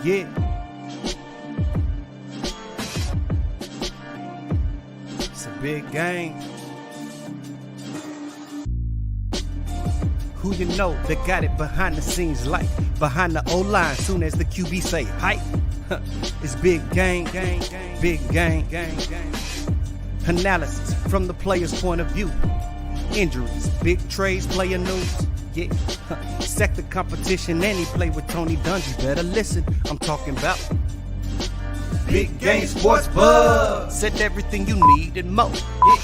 Yeah. It's a big game. Who you know that got it behind the scenes like behind the O-line soon as the QB say hype. It's big game, big game. Analysis from the player's point of view. Injuries, big trades, player news. Yeah, sector competition, and he play with Tony Dungy. Better listen, I'm talking about Big Game Sports Buzz. Said everything you need and more. Yeah.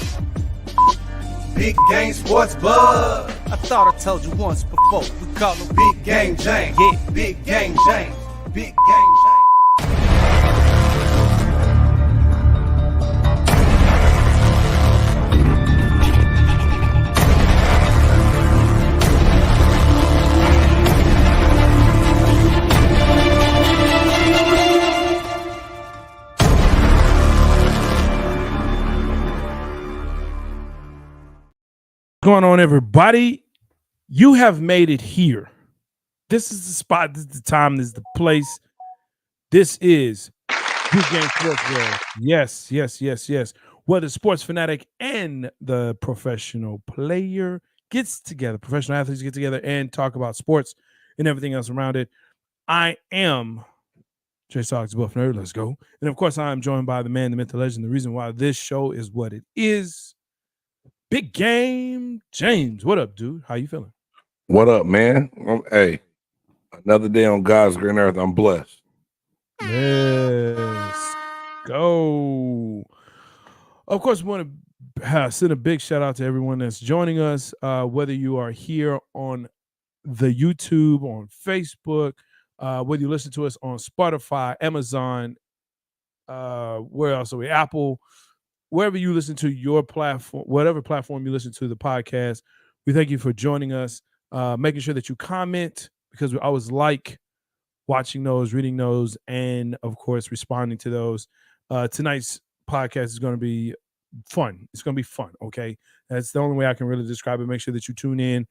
Big Game Sports Buzz. I thought I told you once before. We call him Big Game James. Yeah, Big Game James. Big Game James. What's going on, everybody? You have made it here. This is the spot, this is the time, this is the place. This is Big Game Sports Buzz. Yes. Where the sports fanatic and the professional player gets together, professional athletes get together and talk about sports and everything else around it. I am J-Stogs, Buff Nerd. Let's go. And of course, I am joined by the man, the myth, the legend, the reason why this show is what it is. Big Game James. What up, dude? How you feeling? What up, man? Hey, another day on God's green earth. I'm blessed. Let's go. Of course, we want to send a big shout out to everyone that's joining us, whether you are here on the YouTube, on Facebook, whether you listen to us on Spotify, Amazon, where else are we? Apple. Wherever you listen to your platform, whatever platform you listen to the podcast, we thank you for joining us, making sure that you comment, because we always like watching those, reading those, and of course, responding to those. Tonight's podcast is going to be fun. It's going to be fun, okay? That's the only way I can really describe it. Make sure that you tune in.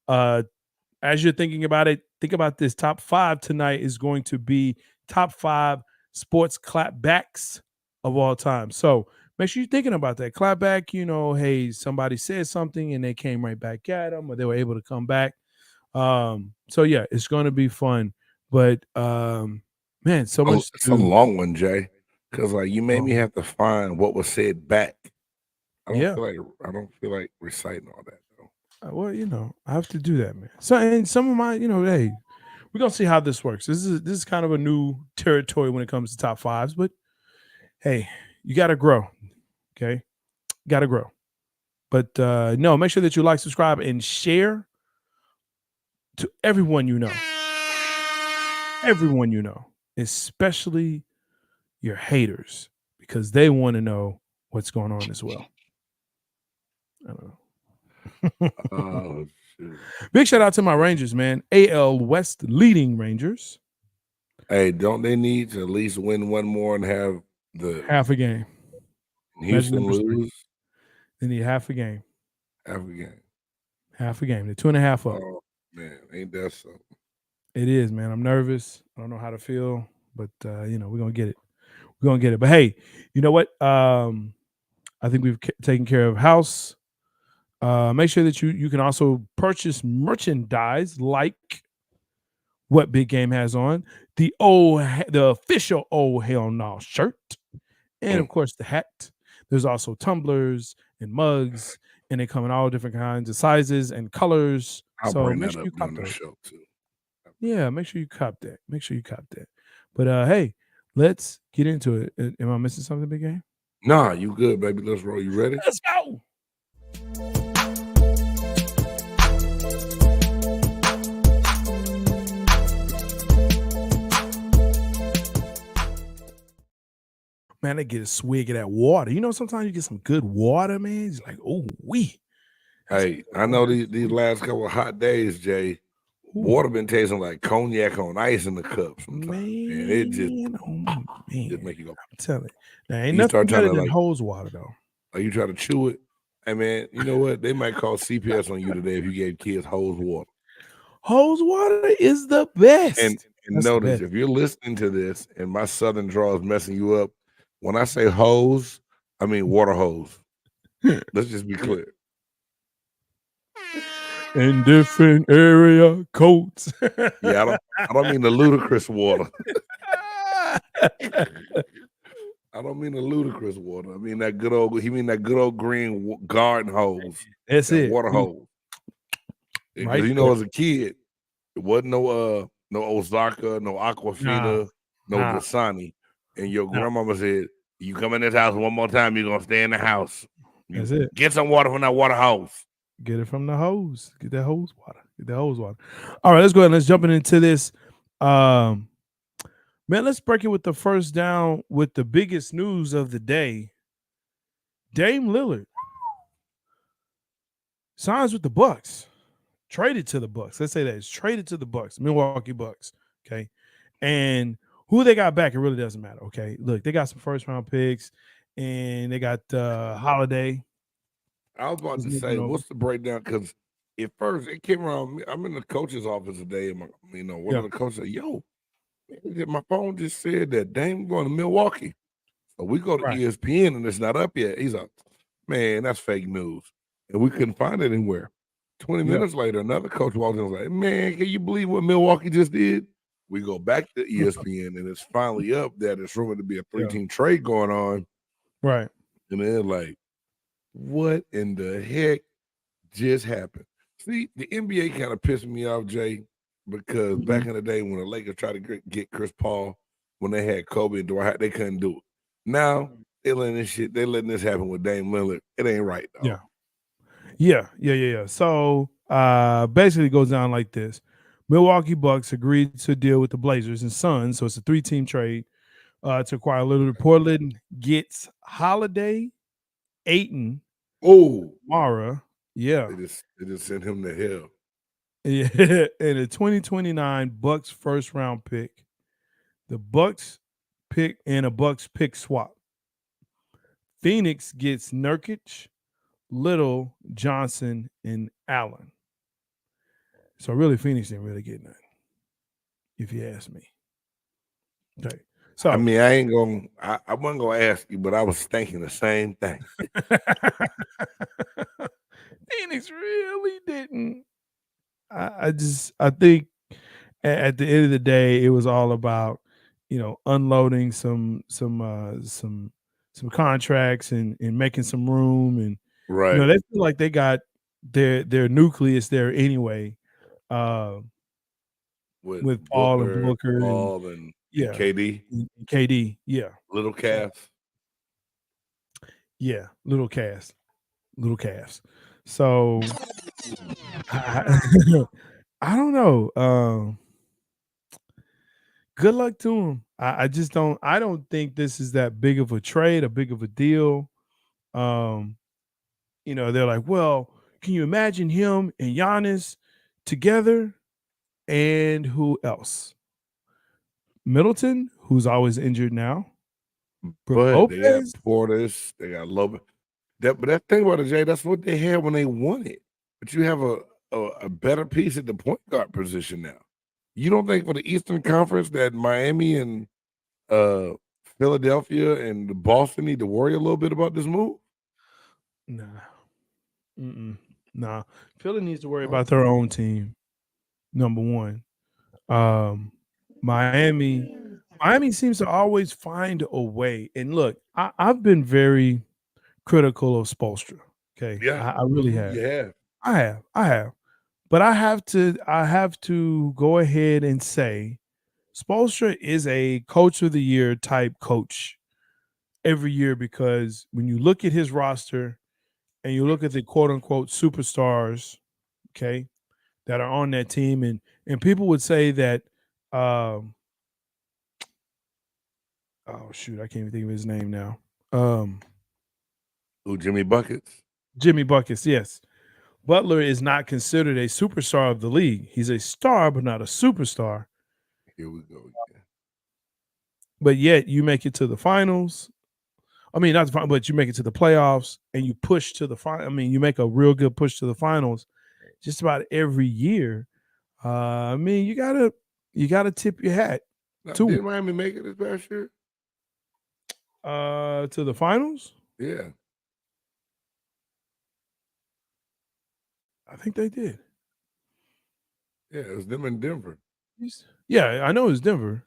As you're thinking about it, think about this. Top 5 tonight is going to be top 5 sports clapbacks of all time. So, make sure you're thinking about that. Clap back, hey, somebody said something and they came right back at them, or they were able to come back. So yeah, it's going to be fun. But man, so much. It's a long one, Jay, because like you made me have to find what was said back. I don't feel like reciting all that though. Well, I have to do that, man. So and some of my, hey, we're gonna see how this works. This is kind of a new territory when it comes to top 5s, but hey, you got to grow. Okay. Got to grow. But no, make sure that you like, subscribe, and share to everyone you know. Everyone you know, especially your haters, because they want to know what's going on as well. I don't know. Big shout out to my Rangers, man. AL West leading Rangers. Hey, don't they need to at least win one more and have the half a game? Houston lose. They need half a game. Half a game. Half a game. They're 2.5 up. Oh man, ain't that something? It is, man. I'm nervous. I don't know how to feel, but we're gonna get it. We're gonna get it. But hey, you know what? I think we've taken care of house. Make sure that you can also purchase merchandise like what Big Game has on, the official Oh Hell No shirt, and of course the hat. There's also tumblers and mugs, and they come in all different kinds of sizes and colors. So make sure you cop that. Show too. Yeah, make sure you cop that. But hey, let's get into it. Am I missing something, Big Game? Nah, you good, baby. Let's roll. You ready? Let's go. Man, they get a swig of that water. Sometimes you get some good water, man. It's like, oh, wee. Hey, I know these last couple of hot days, Jay, water been tasting like cognac on ice in the cup sometimes. Man, it just make you go. I'm telling you. Now, ain't nothing better than hose water, though. Are you trying to chew it? Hey, man, you know what? They might call CPS on you today if you gave kids hose water. Hose water is the best. And And notice, if you're listening to this and my southern draw is messing you up, when I say hose, I mean water hose. Let's just be clear. In different area codes. Yeah, I don't mean the ludicrous water. I don't mean the ludicrous water. I mean that good old green garden hose. That's it. Water hose. Because Right as a kid, it wasn't no Osaka, no Aquafina, no Dasani. And your grandmama said, you come in this house one more time, you're gonna stay in the house. That's it. Get some water from that water hose. Get it from the hose. Get that hose water. Get that hose water. All right, let's go ahead. Let's jump into this. Man, let's break it with the first down with the biggest news of the day. Dame Lillard signs with the Bucks. Traded to the Bucks. Let's say that it's traded to the Bucks, Milwaukee Bucks. Okay. And who they got back, it really doesn't matter. Okay. Look, they got some first round picks and they got Holiday. I was about to say, what's the breakdown? Because at first it came around. I'm in the coach's office today, and one of the coaches said, "Yo, my phone just said that Dame going to Milwaukee." So we go to ESPN, and it's not up yet. He's like, "Man, that's fake news," and we couldn't find it anywhere. 20 minutes later, another coach walked in and was like, "Man, can you believe what Milwaukee just did?" We go back to ESPN, and it's finally up that it's rumored to be a 3-team trade going on. Right, and they're like, what in the heck just happened? See, the NBA kind of pissed me off, Jay, because back in the day when the Lakers tried to get Chris Paul, when they had Kobe and Dwight, they couldn't do it. Now they're letting this happen with Dame Lillard. It ain't right, though. Yeah. So basically it goes down like this. Milwaukee Bucks agreed to deal with the Blazers and Suns, so it's a 3-team trade to acquire Lillard. Portland gets Holiday, Ayton, Mara. Yeah. They just sent him to hell. Yeah. And a 2029 Bucks first round pick. The Bucks pick and a Bucks pick swap. Phoenix gets Nurkic, Little, Johnson, and Allen. So really Phoenix didn't really get nothing, if you ask me. Okay. So I mean, I wasn't gonna ask you, but I was thinking the same thing. Phoenix really didn't. I think at the end of the day, it was all about, unloading some contracts and making some room, and they feel like they got their nucleus there anyway. With Paul and Booker, and KD. KD, yeah. Little calf. Yeah, little calves. So I don't know. Good luck to him. I just don't. I don't think this is that big of a trade, a big of a deal. They're like, well, can you imagine him and Giannis together? And who else? Middleton, who's always injured now. But they got Portis, they got Lopez. But that thing about it, Jay, that's what they had when they won it. But you have a better piece at the point guard position now. You don't think for the Eastern Conference that Miami and Philadelphia and Boston need to worry a little bit about this move? Nah. Philly needs to worry about their own team. Number one. Miami seems to always find a way. And look, I've been very critical of Spoelstra. Okay. Yeah. I really have. Yeah. I have. But I have to go ahead and say Spoelstra is a coach of the year type coach every year, because when you look at his roster and you look at the quote unquote superstars, okay, that are on that team, and people would say that oh shoot, I can't even think of his name now. Jimmy Buckets. Jimmy Buckets, yes. Butler is not considered a superstar of the league. He's a star, but not a superstar. Here we go. Yeah. But yet you make it to the finals. I mean, not the final, but you make it to the playoffs and you push to the final. I mean, you make a real good push to the finals just about every year. I mean, you gotta you got to tip your hat to Did Miami make it this past year? To the finals? Yeah. I think they did. Yeah, it was them in Denver. Yeah, I know it was Denver.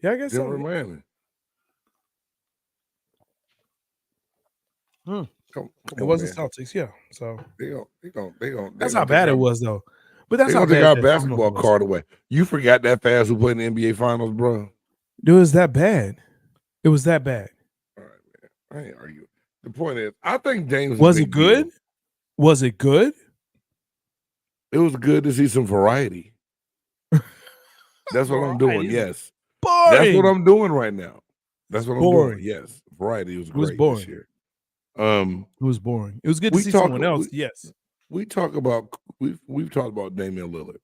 Yeah, I guess Denver so. and Miami. Come it on, wasn't man. Celtics, yeah. So they gonna that's how bad it was, though. But that's they how gonna take bad our that basketball was. card away. You forgot that fast who played in the NBA Finals, bro? It was that bad. It was that bad. All right, man. I ain't arguing. The point is, I think James was it good? Deal. Was it good? It was good to see some variety. That's what I'm doing. Yes, boring. That's what I'm doing right now. That's what boring. I'm doing. Yes, variety was It was great boring. this year. It was boring. It was good to see someone else. Yes, we've talked about Damian Lillard.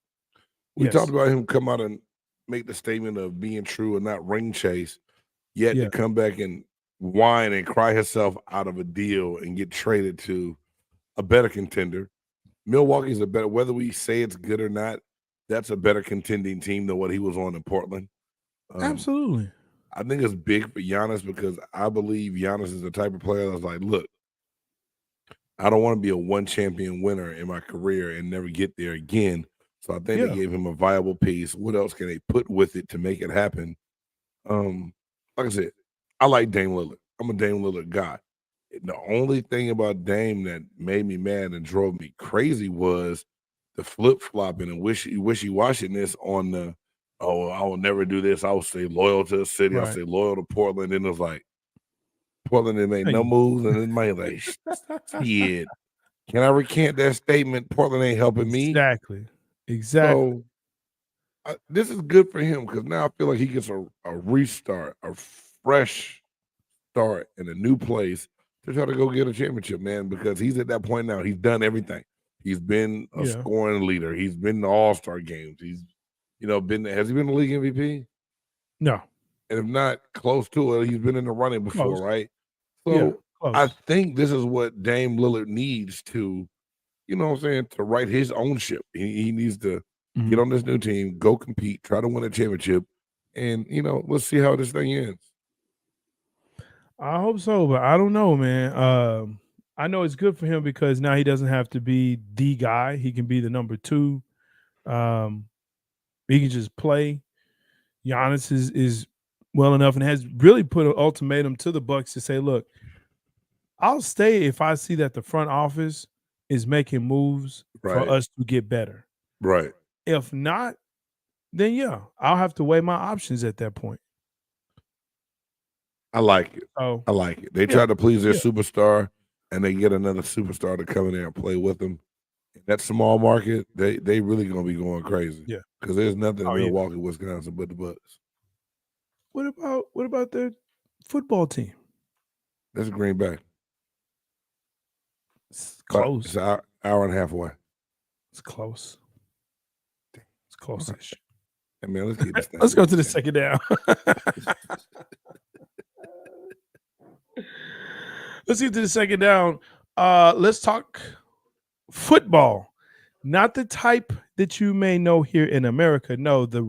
We Yes. talked about him come out and make the statement of being true and not ring chase, yet to come back and whine and cry herself out of a deal and get traded to a better contender. Milwaukee's a better, whether we say it's good or not, that's a better contending team than what he was on in Portland. Absolutely. I think it's big for Giannis because I believe Giannis is the type of player that's like, look, I don't want to be a one champion winner in my career and never get there again. So I think they gave him a viable piece. What else can they put with it to make it happen? Like I said, I like Dame Lillard. I'm a Dame Lillard guy. The only thing about Dame that made me mad and drove me crazy was the flip-flopping and wishy-washiness on the, oh, I will never do this. I will stay loyal to the city. I'll stay loyal to Portland. And it was like, Portland didn't make no moves. And then my like, shit. Can I recant that statement? Portland ain't helping me. Exactly. So this is good for him because now I feel like he gets a restart, a fresh start in a new place to try to go get a championship, man, because he's at that point now. He's done everything. He's been a scoring leader. He's been in the All-Star games. He's, has he been the league MVP? No. And if not, close to it, he's been in the running before, right? So I think this is what Dame Lillard needs to, to right his own ship. He needs to get on this new team, go compete, try to win a championship, and, let's see how this thing ends. I hope so, but I don't know, man. I know it's good for him because now he doesn't have to be the guy. He can be the number 2. He can just play. Giannis is well enough and has really put an ultimatum to the Bucks to say, look, I'll stay if I see that the front office is making moves for us to get better. Right. If not, then I'll have to weigh my options at that point. I like it. I like it. They try to please their superstar, and they get another superstar to come in there and play with them. That small market, they really gonna be going crazy. Yeah, because there's nothing in Milwaukee, Wisconsin, but the Bucks. What about their football team? That's Green Bay. It's close. It's an hour and a half away. It's close. It's close-ish. Hey, man, let's get this thing. Let's go to the second down. Let's get to the second down. Let's talk football. Not the type that you may know here in America. No, the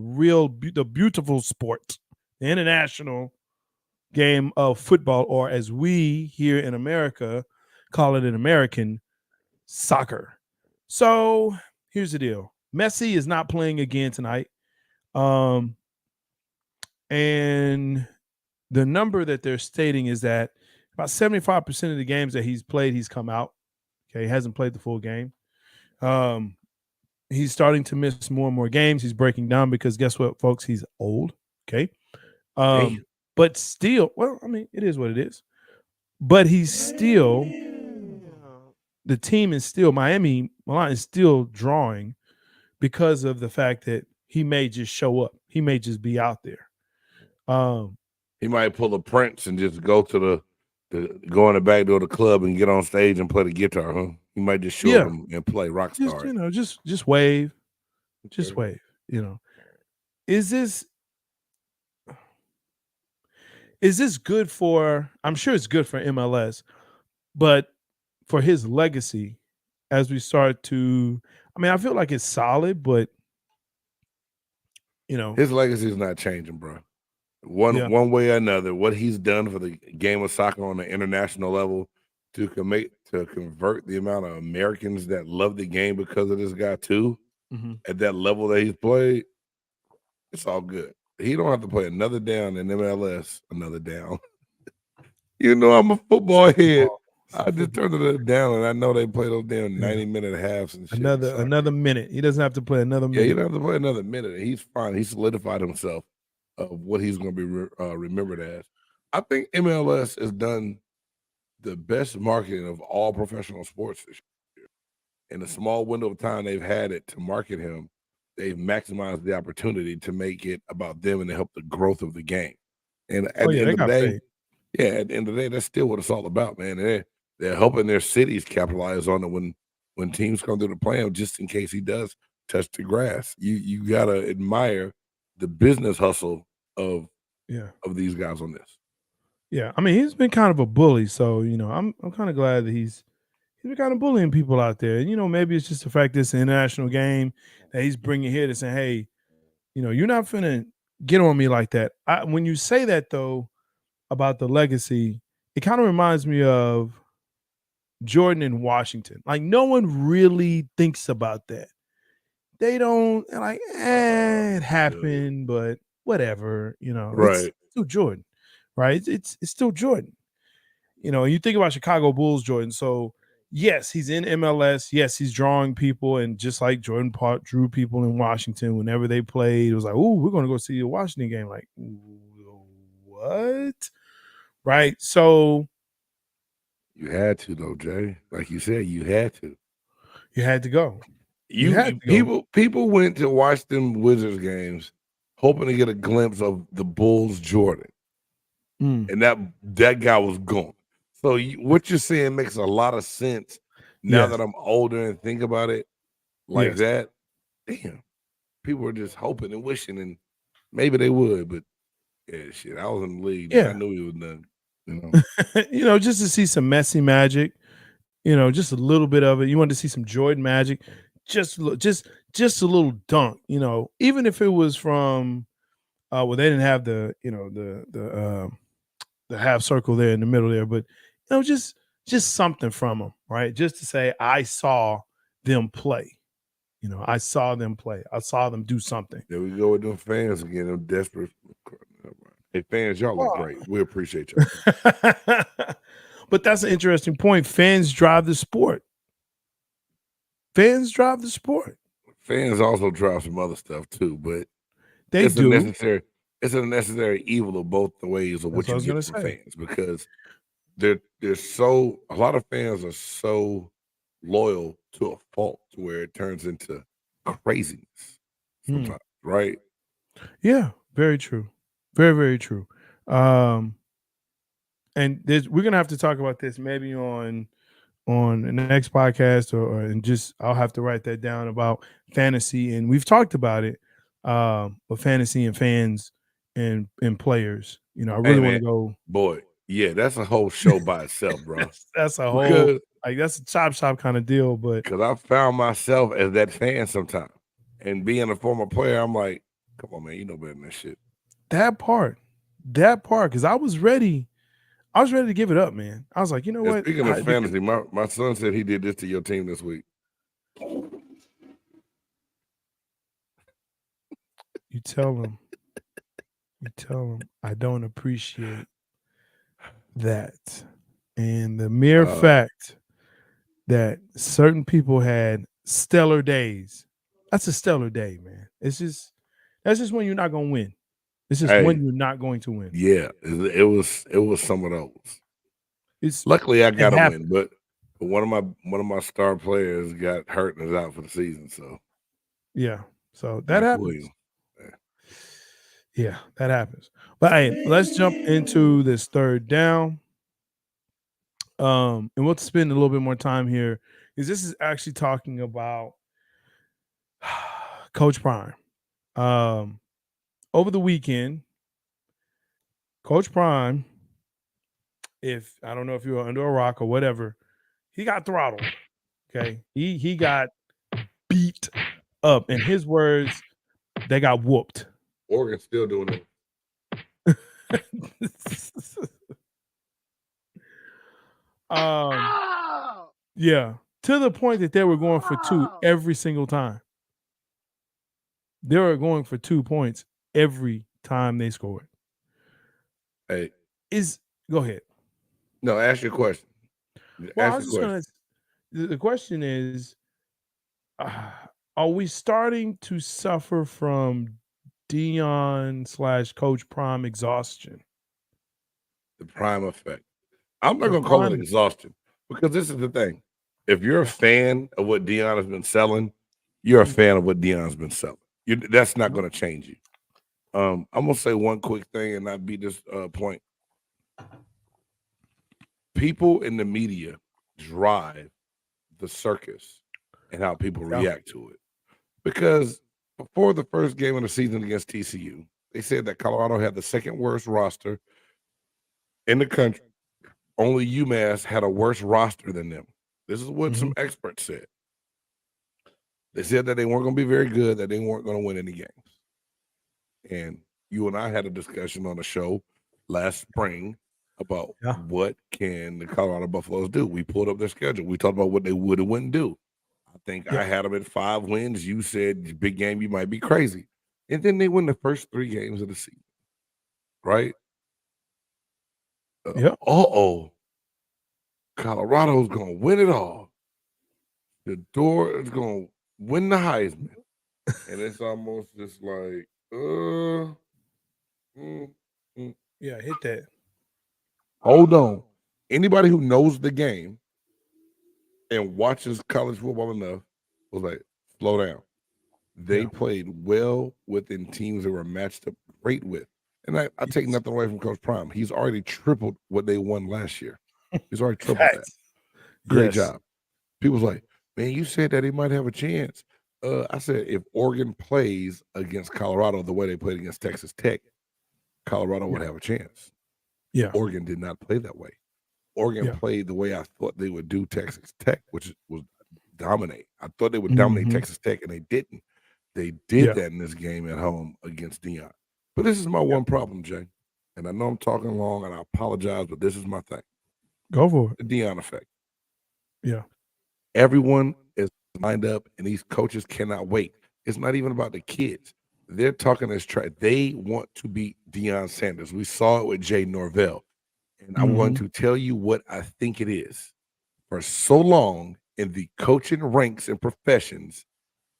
beautiful sport, the international game of football, or as we here in America call it, an American soccer. So here's the deal. Messi is not playing again tonight. And the number that they're stating is that about 75% of the games that he's played, he's come out. Okay, he hasn't played the full game. He's starting to miss more and more games. He's breaking down because guess what, folks? He's old. Okay. But still, well, I mean, it is what it is. But he's still, the team is still, Milan is still drawing because of the fact that he may just show up. He may just be out there. He might pull a Prince and just go to go in the back door of the club and get on stage and play the guitar, huh? He might just show up and play rock star. Just wave. Just wave, Is this good for, I'm sure it's good for MLS, but for his legacy as we start to, I mean, I feel like it's solid, but his legacy is not changing, bro. One way or another, what he's done for the game of soccer on the international level to convert the amount of Americans that love the game because of this guy too, at that level that he's played, it's all good. He don't have to play another down in MLS, another down. I'm a football head. I just turned it down, and I know they play those damn 90-minute halves and shit. Another minute. He doesn't have to play another minute. Yeah, he doesn't have to play another minute. He's fine. He solidified himself of what he's going to be remembered as. I think MLS has done the best marketing of all professional sports this year. In the small window of time they've had it to market him, they've maximized the opportunity to make it about them and to help the growth of the game. And at the end of the day, at the end of the day, that's still what it's all about, man. They're helping their cities capitalize on it when teams come through the plan, just in case he does touch the grass. You gotta admire the business hustle of these guys on this. Yeah, I mean, he's been kind of a bully, so I'm kind of glad that he's been kind of bullying people out there. And maybe it's just the fact that it's an international game that he's bringing here to say, hey, you're not finna get on me like that. When you say that though about the legacy, it kind of reminds me of Jordan in Washington. Like, no one really thinks about that. They don't like, it happened, but whatever, Right. It's still Jordan, right? It's still Jordan. You think about Chicago Bulls Jordan. So yes, he's in MLS. Yes, he's drawing people, and just like Jordan Park drew people in Washington whenever they played, it was like, oh, we're going to go see a Washington game. Like, what? Right? So you had to, though, Jay. Like you said, you had to. You had to go. People went to watch them Wizards games hoping to get a glimpse of the Bulls Jordan. And that guy was gone. So what you're saying makes a lot of sense now that I'm older and think about it like that. Damn. People are just hoping and wishing, and maybe they would, but shit, I was in the league. I knew he was done. Just to see some Messi magic, just a little bit of it. You wanted to see some Jordan magic, just a little dunk, even if it was from they didn't have the half circle there in the middle there, but just something from them, right? Just to say, I saw them play. I saw them play. I saw them do something. There we go with them fans again. I'm desperate. Hey, fans, y'all look great. We appreciate y'all. But that's an interesting point. Fans drive the sport. Fans also drive some other stuff too, but it's a necessary evil of both the ways of what you get from fans, because a lot of fans are so loyal to a fault to where it turns into craziness sometimes, right? Yeah, very true. Very, very true. And we're gonna have to talk about this maybe on the next podcast, or I'll have to write that down about fantasy. And we've talked about it, but fantasy and fans and players. I really want to go. Boy, yeah, that's a whole show by itself, bro. that's a whole that's a chop shop kind of deal. But because I found myself as that fan sometimes, and being a former player, I'm like, come on, man, you know better than that shit. That part, because I was ready to give it up, man. I was like, what? Speaking of fantasy, my son said he did this to your team this week. You tell him I don't appreciate that. And the mere fact that certain people had stellar days, that's a stellar day, man. That's just when you're not going to win. It's just when you're not going to win. Yeah, it was some of those. Luckily I got to win, but one of my star players got hurt and is out for the season. So so that happens. Yeah, that happens. But hey, let's jump into this third down. And we'll spend a little bit more time here, because this is actually talking about Coach Prime. Over the weekend, Coach Prime, I don't know if you were under a rock or whatever, he got throttled. Okay. He got beat up. In his words, they got whooped. Oregon's still doing it. Yeah, to the point that they were going for 2 every single time. They were going for 2 points every time they scored. Hey, go ahead. No, ask your question. Well, I was just going to. The question is, are we starting to suffer from Deion/Coach Prime exhaustion? The Prime effect. I'm not going to call it exhaustion because this is the thing. If you're a fan of what Deion has been selling, you're a fan of what Deion's been selling. That's not going to change you. I'm going to say one quick thing and not beat this point. People in the media drive the circus and how people react to it. Because before the first game of the season against TCU, they said that Colorado had the second worst roster in the country. Only UMass had a worse roster than them. This is what some experts said. They said that they weren't going to be very good, that they weren't going to win any games. And you and I had a discussion on the show last spring about what can the Colorado Buffaloes do. We pulled up their schedule. We talked about what they would and wouldn't do. I think I had them at 5 wins. You said, big game, you might be crazy. And then they win the first 3 games of the season. Right? Colorado's going to win it all. The door is going to win the Heisman. And it's almost just like, yeah, hit that. Hold on. Anybody who knows the game and watches college football enough was like, slow down. They played well within teams that were matched up great with. And I take nothing away from Coach Prime. He's already tripled what they won last year. He's already tripled that. Great job. People's like, man, you said that he might have a chance. I said, if Oregon plays against Colorado the way they played against Texas Tech, Colorado would have a chance. Yeah. Oregon did not play that way. Oregon played the way I thought they would do Texas Tech, which was dominate. I thought they would dominate Texas Tech, and they didn't. They did that in this game at home against Deion. But this is my one problem, Jay. And I know I'm talking long, and I apologize, but this is my thing. Go for it. The Deion effect. Yeah. Everyone is lined up, and these coaches cannot wait. It's not even about the kids. They're talking this track. They want to beat Deion Sanders. We saw it with Jay Norvell. And I'm going to tell you what I think it is. For so long in the coaching ranks and professions,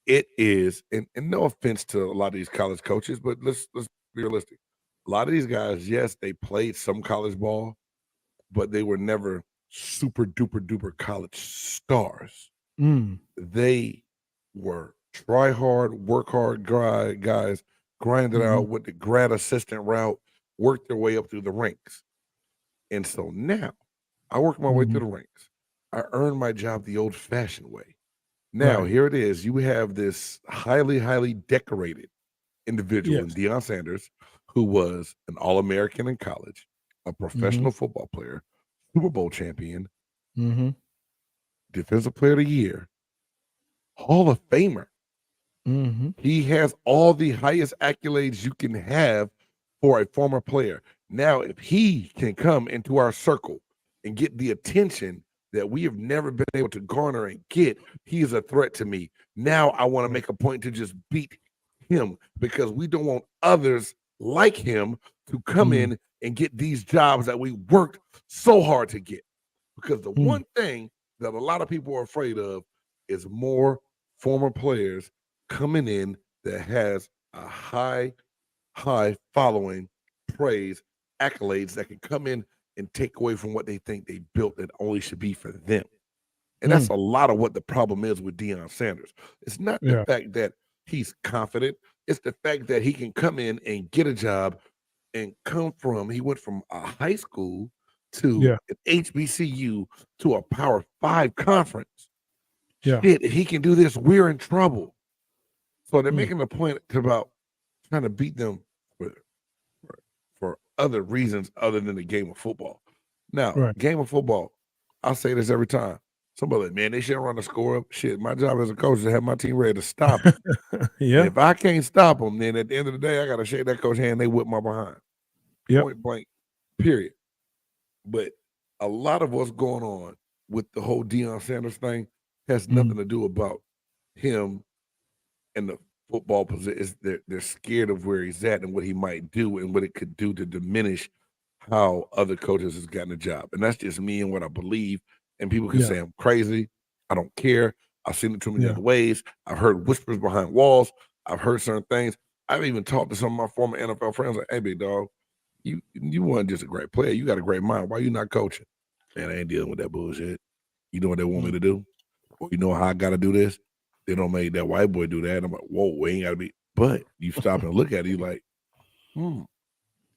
it is, and no offense to a lot of these college coaches, but let's be realistic. A lot of these guys, yes, they played some college ball, but they were never super duper duper college stars. They were try hard, work hard guys, grinded out with the grad assistant route, worked their way up through the ranks. And so now I work my way through the ranks. I earned my job the old-fashioned way. Now, here it is. You have this highly, highly decorated individual in Deion Sanders, who was an All-American in college, a professional football player, Super Bowl champion, Defensive Player of the Year, Hall of Famer. He has all the highest accolades you can have for a former player. Now, if he can come into our circle and get the attention that we have never been able to garner and get, he is a threat to me. Now I want to make a point to just beat him because we don't want others like him to come in and get these jobs that we worked so hard to get. Because the one thing that a lot of people are afraid of is more former players coming in that has a high following, praise, accolades that can come in and take away from what they think they built that only should be for them. And that's a lot of what the problem is with Deion Sanders. It's not the fact that he's confident. It's the fact that he can come in and get a job and he went from a high school to an HBCU to a Power 5 conference. Shit, if he can do this, we're in trouble. So they're making a point about trying to beat them for other reasons other than the game of football. Now, game of football, I'll say this every time. Somebody like, man, they shouldn't run the score up. Shit, my job as a coach is to have my team ready to stop it. Yeah. And if I can't stop them, then at the end of the day, I got to shake that coach hand. They whip my behind. Point blank, period. But a lot of what's going on with the whole Deion Sanders thing has nothing to do about him and the football position. They're scared of where he's at and what he might do and what it could do to diminish how other coaches has gotten a job. And that's just me and what I believe. And people can say I'm crazy. I don't care. I've seen it too many other ways. I've heard whispers behind walls. I've heard certain things. I've even talked to some of my former NFL friends like, hey, big dog, you weren't just a great player. You got a great mind. Why you not coaching? Man, I ain't dealing with that bullshit. You know what they want me to do? Well, you know how I got to do this? They don't make that white boy do that. I'm like, whoa, we ain't got to be. But you stop and look at it, you like,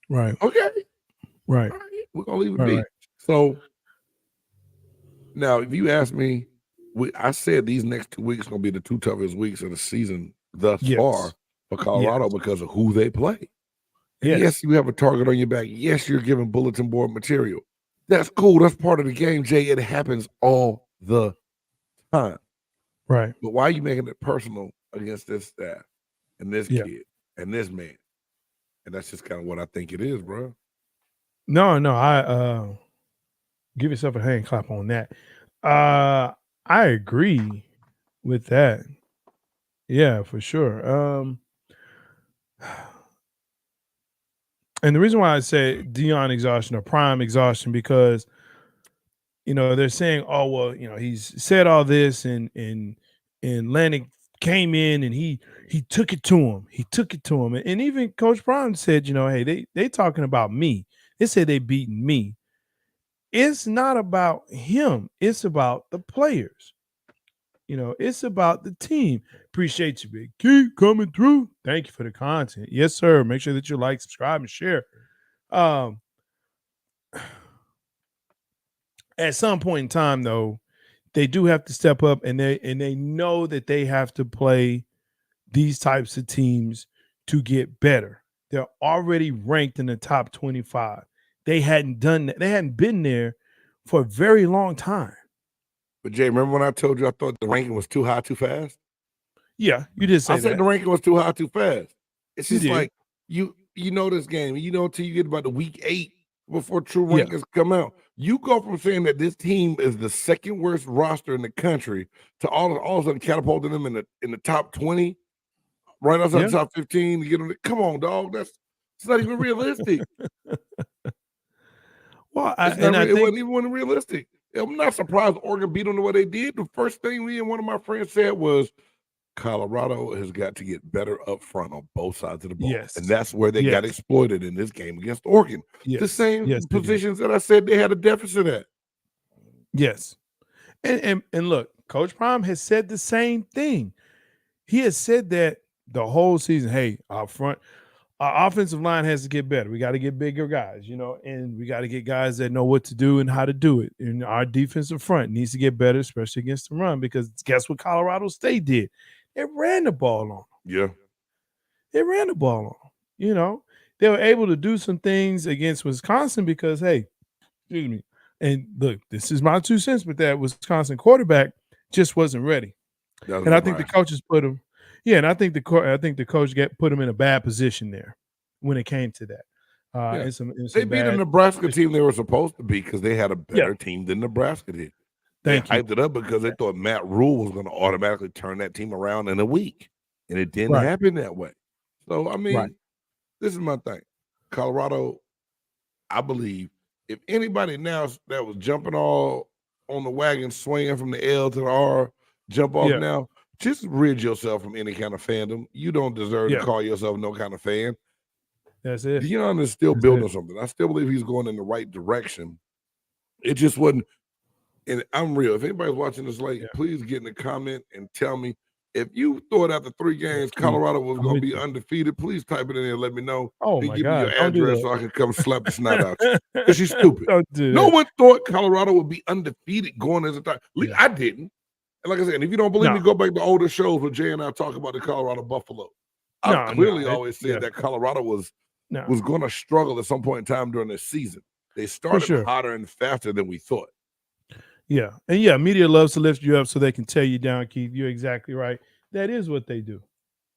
right. Okay. Right. All right. We're going to leave it be. Right. So, now, if you ask me, I said these next 2 weeks going to be the 2 toughest weeks of the season thus far for Colorado because of who they play. Yes, you have a target on your back. Yes, you're giving bulletin board material. That's cool. That's part of the game, Jay. It happens all the time. Right. But why are you making it personal against this staff and this kid and this man? And that's just kind of what I think it is, bro. No, I give yourself a hand clap on that. I agree with that. Yeah, for sure. And the reason why I say Deion exhaustion or prime exhaustion, because, they're saying, oh, well, he's said all this and Atlantic came in and he took it to him. He took it to him. And even Coach Prime said, hey, they talking about me. They said they beating me. It's not about him. It's about the players. It's about the team. Appreciate you, Big. Keep coming through. Thank you for the content. Yes, sir. Make sure that you like, subscribe, and share. At some point in time, though, they do have to step up, and they know that they have to play these types of teams to get better. They're already ranked in the top 25. They hadn't done that. They hadn't been there for a very long time. But Jay, remember when I told you I thought the ranking was too high, too fast? Yeah, you did say that. I said the ranking was too high, too fast. It's just like you know this game. Until you get about the week 8 before true rankings come out. You go from saying that this team is the second worst roster in the country to all of a sudden catapulting them in the top 20, right outside the top 15 to get them. Come on, dog. It's not even realistic. Well, it wasn't even realistic. I'm not surprised Oregon beat them the way they did. The first thing me and one of my friends said was Colorado has got to get better up front on both sides of the ball. Yes. And that's where they got exploited in this game against Oregon. Yes. The same positions that I said they had a deficit at. Yes. And look, Coach Prime has said the same thing. He has said that the whole season, hey, out front, our offensive line has to get better. We got to get bigger guys, and we got to get guys that know what to do and how to do it. And our defensive front needs to get better, especially against the run, because guess what Colorado State did? They ran the ball on them. Yeah. They ran the ball on them. They were able to do some things against Wisconsin because, hey, excuse me. And look, this is my 2 cents, but that Wisconsin quarterback just wasn't ready. And I think the coaches put him. Yeah, and I think the coach put him in a bad position there when it came to that. They beat a Nebraska team they were supposed to beat because they had a better team than Nebraska did. They hyped it up because they thought Matt Rule was going to automatically turn that team around in a week, and it didn't happen that way. So, I mean, this is my thing. Colorado, I believe, if anybody now that was jumping all on the wagon, swinging from the L to the R, jump off now, just rid yourself from any kind of fandom. You don't deserve to call yourself no kind of fan. That's it. Deion is still building something. I still believe he's going in the right direction. It just wasn't. And I'm real. If anybody's watching this late, please get in the comment and tell me if you thought after 3 games Colorado was going to be undefeated. Please type it in there and let me know. Oh, and my give God. me your address so I can come slap the snot out you. Because she's stupid. Don't do no that. one thought Colorado would be undefeated going as a time. I didn't. And like I said, and if you don't believe me, go back to older shows where Jay and I talk about the Colorado Buffalo. I clearly always said that Colorado was going to struggle at some point in time during the season. They started hotter and faster than we thought. Yeah. And yeah, media loves to lift you up so they can tear you down, Keith. You're exactly right. That is what they do.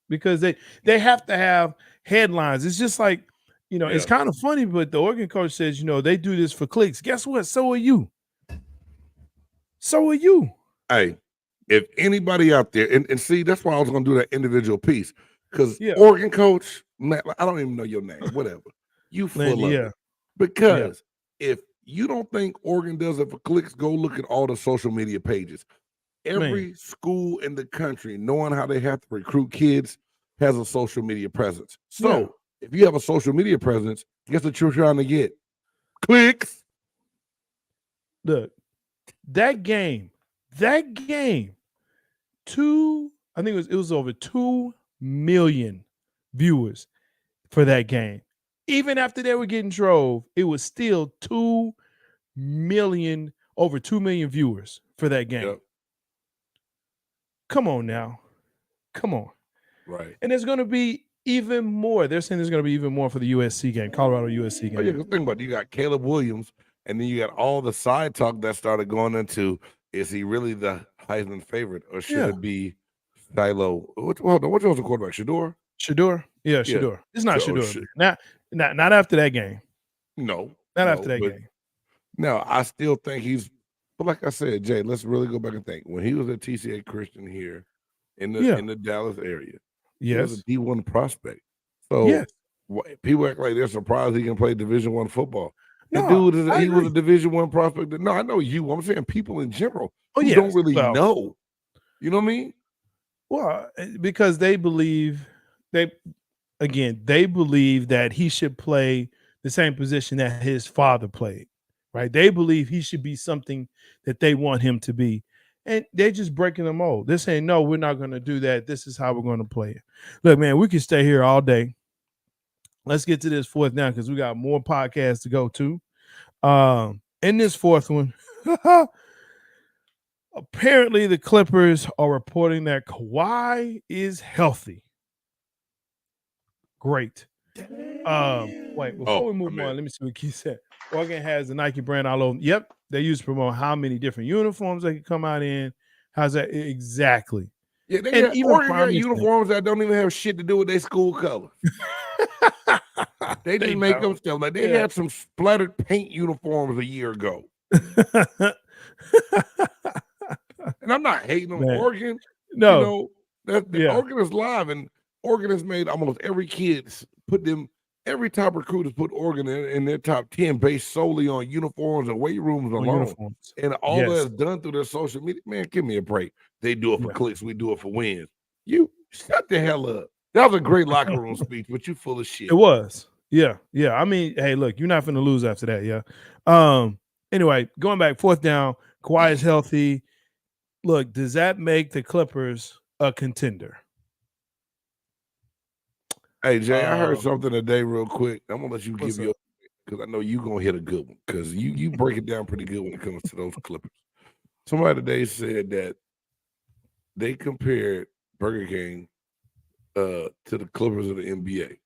Because they have to have headlines. It's just like, it's kind of funny, but the Oregon coach says, they do this for clicks. Guess what? So are you. So are you. Hey, if anybody out there, and see, that's why I was going to do that individual piece. Because Oregon coach, Matt, I don't even know your name, whatever. You full of it. Because if you don't think Oregon does it for clicks, go look at all the social media pages. Every school in the country, knowing how they have to recruit kids, has a social media presence. So if you have a social media presence, guess what you're trying to get? Clicks. Look, that game, I think it was over 2 million viewers for that game. Even after they were getting drove, it was still over 2 million viewers for that game. Yep. Come on now. Come on. Right. And there's going to be even more. They're saying there's going to be even more for the USC game, Colorado USC game. Oh, yeah, think about it. You got Caleb Williams, and then you got all the side talk that started going into, is he really the Heisman favorite, or should it be Shiloh? What was the quarterback? Shedeur? Shedeur? Yeah, Shedeur. It's not Shedeur. Not after that game. No. Not after that game. No, I still think but like I said, Jay, let's really go back and think. When he was at TCA Christian here in the Dallas area, he was a D1 prospect. So people act like they're surprised he can play Division I football. The dude was a Division I prospect. No, I know you. I'm saying people in general who don't really know. You know what I mean? Well, because they believe that he should play the same position that his father played. Right? They believe he should be something that they want him to be. And they're just breaking the mold. They're saying, no, we're not going to do that. This is how we're going to play it. Look, man, we can stay here all day. Let's get to this fourth down because we got more podcasts to go to. In this fourth one, apparently the Clippers are reporting that Kawhi is healthy. Great. Wait, before we move on, let me see what Keith said. Oregon has the Nike brand all over. Yep, they used to promote how many different uniforms they could come out in. How's that exactly? Yeah, Oregon got uniforms that don't even have shit to do with their school colors. They just make them stuff. Like they had some splattered paint uniforms a year ago. And I'm not hating on Oregon. No, Oregon is live, and Oregon has made almost every kid every top recruit has put Oregon in their top 10 based solely on uniforms and weight rooms alone. And all that's done through their social media. Man, give me a break. They do it for clicks. We do it for wins. You shut the hell up. That was a great locker room speech, but you full of shit. It was. Yeah. I mean, hey, look, you're not going to lose after that. Yeah. Anyway, going back, fourth down, Kawhi is healthy. Look, does that make the Clippers a contender? Hey, Jay, I heard something today real quick. I'm going to let you give your, because I know you're going to hit a good one, because you break it down pretty good when it comes to those Clippers. Somebody today said that they compared Burger King to the Clippers of the NBA.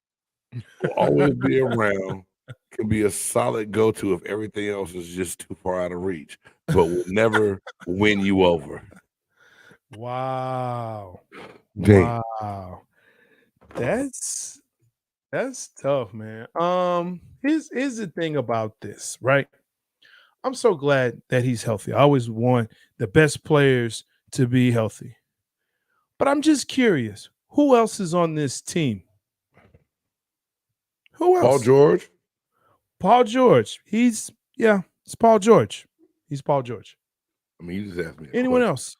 Will always be around, can be a solid go-to if everything else is just too far out of reach, but will never win you over. Wow. Dang. Wow. That's tough, man. Here's the thing about this, right? I'm so glad that he's healthy. I always want the best players to be healthy. But I'm just curious, who else is on this team? Who else? Paul George. It's Paul George. He's Paul George. I mean, you just asked me. Anyone else?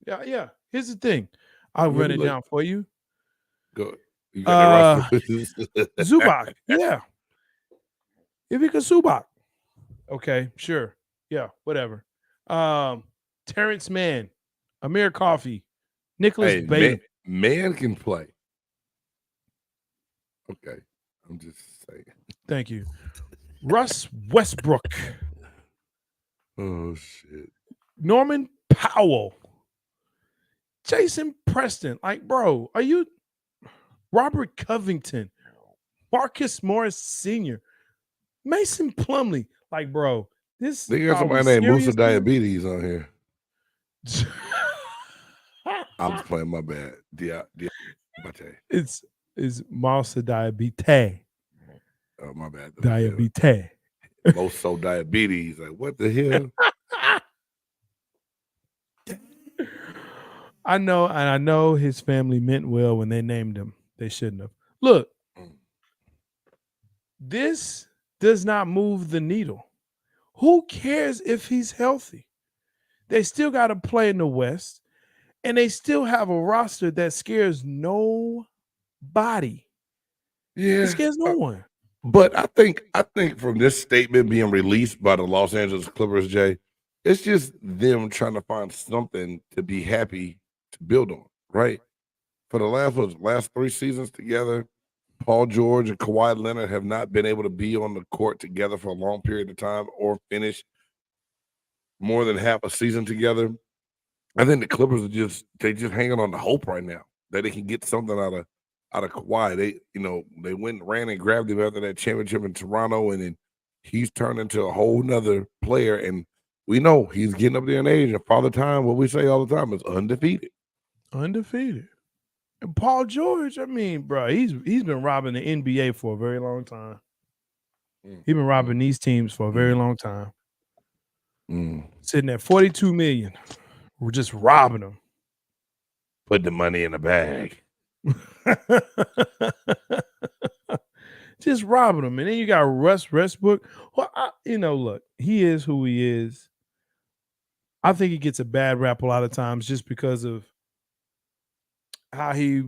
Yeah. Here's the thing. I'll run it down for you. Go. You got Zubac. Yeah. Ivica Zubac. Okay, sure. Yeah, whatever. Terrence Mann, Amir Coffey, Nicholas Batum. Man can play. Okay. I'm just saying. Thank you. Russ Westbrook. Oh, shit. Norman Powell. Jason Preston. Like, bro, are you Robert Covington? Marcus Morris Sr. Mason Plumlee. Like, bro, They got somebody named Musa Diabetes on here. I'm just playing, my bad. It's Musa Diabetes. Oh, my bad. Diabetes. Moso Diabetes. Like, what the hell? I know his family meant well when they named him. They shouldn't have. Look, this does not move the needle. Who cares if he's healthy? They still got to play in the West, and they still have a roster that scares nobody. Yeah, it scares no one. But I think from this statement being released by the Los Angeles Clippers, Jay, it's just them trying to find something to be happy to build on, right? For the last 3 seasons together, Paul George and Kawhi Leonard have not been able to be on the court together for a long period of time or finish more than half a season together. I think the Clippers are just hanging on to hope right now that they can get something out of Kawhi. They went and ran and grabbed him after that championship in Toronto, and then he's turned into a whole nother player. And we know he's getting up there in age. And Father Time, what we say all the time, is undefeated. Undefeated. And Paul George, I mean, bro, he's been robbing the NBA for a very long time. He's been robbing these teams for a very long time. Sitting at $42 million. We're just robbing them. Put the money in the bag. Just robbing them. And then you got Russ Westbrook. Well, look, he is who he is. I think he gets a bad rap a lot of times just because of how he,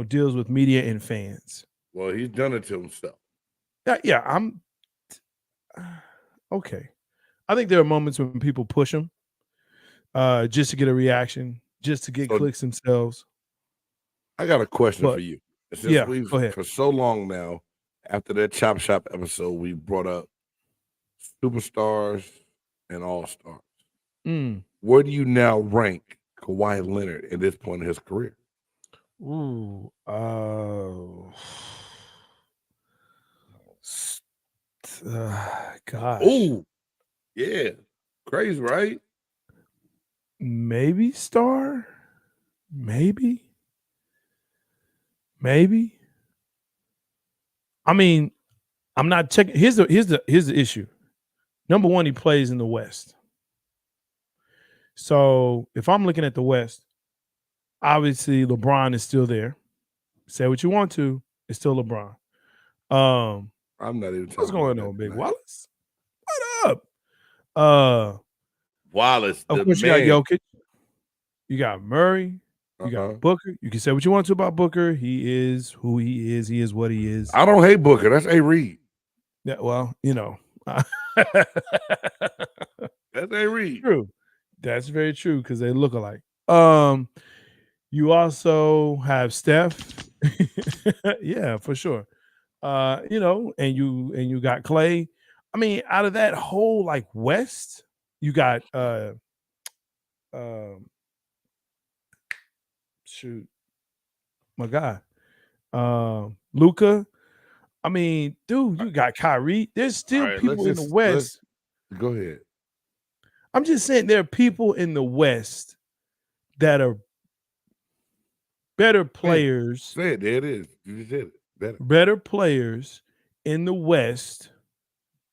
deals with media and fans. Well, he's done it to himself. Yeah, I'm okay. I think there are moments when people push him just to get a reaction, just to get clicks themselves. I got a question for you. Go ahead. For so long now, after that Chop Shop episode, we brought up superstars and all-stars. Where do you now rank Kawhi Leonard at this point in his career? Ooh, gosh. Ooh, yeah, crazy, right? Maybe star, maybe. I mean, I'm not checking. Here's the issue. Number one, he plays in the West. So if I'm looking at the West, obviously LeBron is still there. Say what you want to, it's still LeBron. I'm not even talking. What's going on, Big Wallace? What up? Wallace. Of course, you got Jokic. You got Murray. You got Booker. You can say what you want to about Booker. He is who he is. He is what he is. I don't hate Booker. That's A. Reed. Yeah, well, That's A. Reed. True. That's very true because they look alike. You also have Steph. Yeah, for sure. And you got Clay. I mean, out of that whole West, you got shoot, my guy, Luka. I mean, dude, you got Kyrie. There's still people in the West. Go ahead. I'm just saying there are people in the West that are better players. Say it. There it is. You just said it. Better players in the West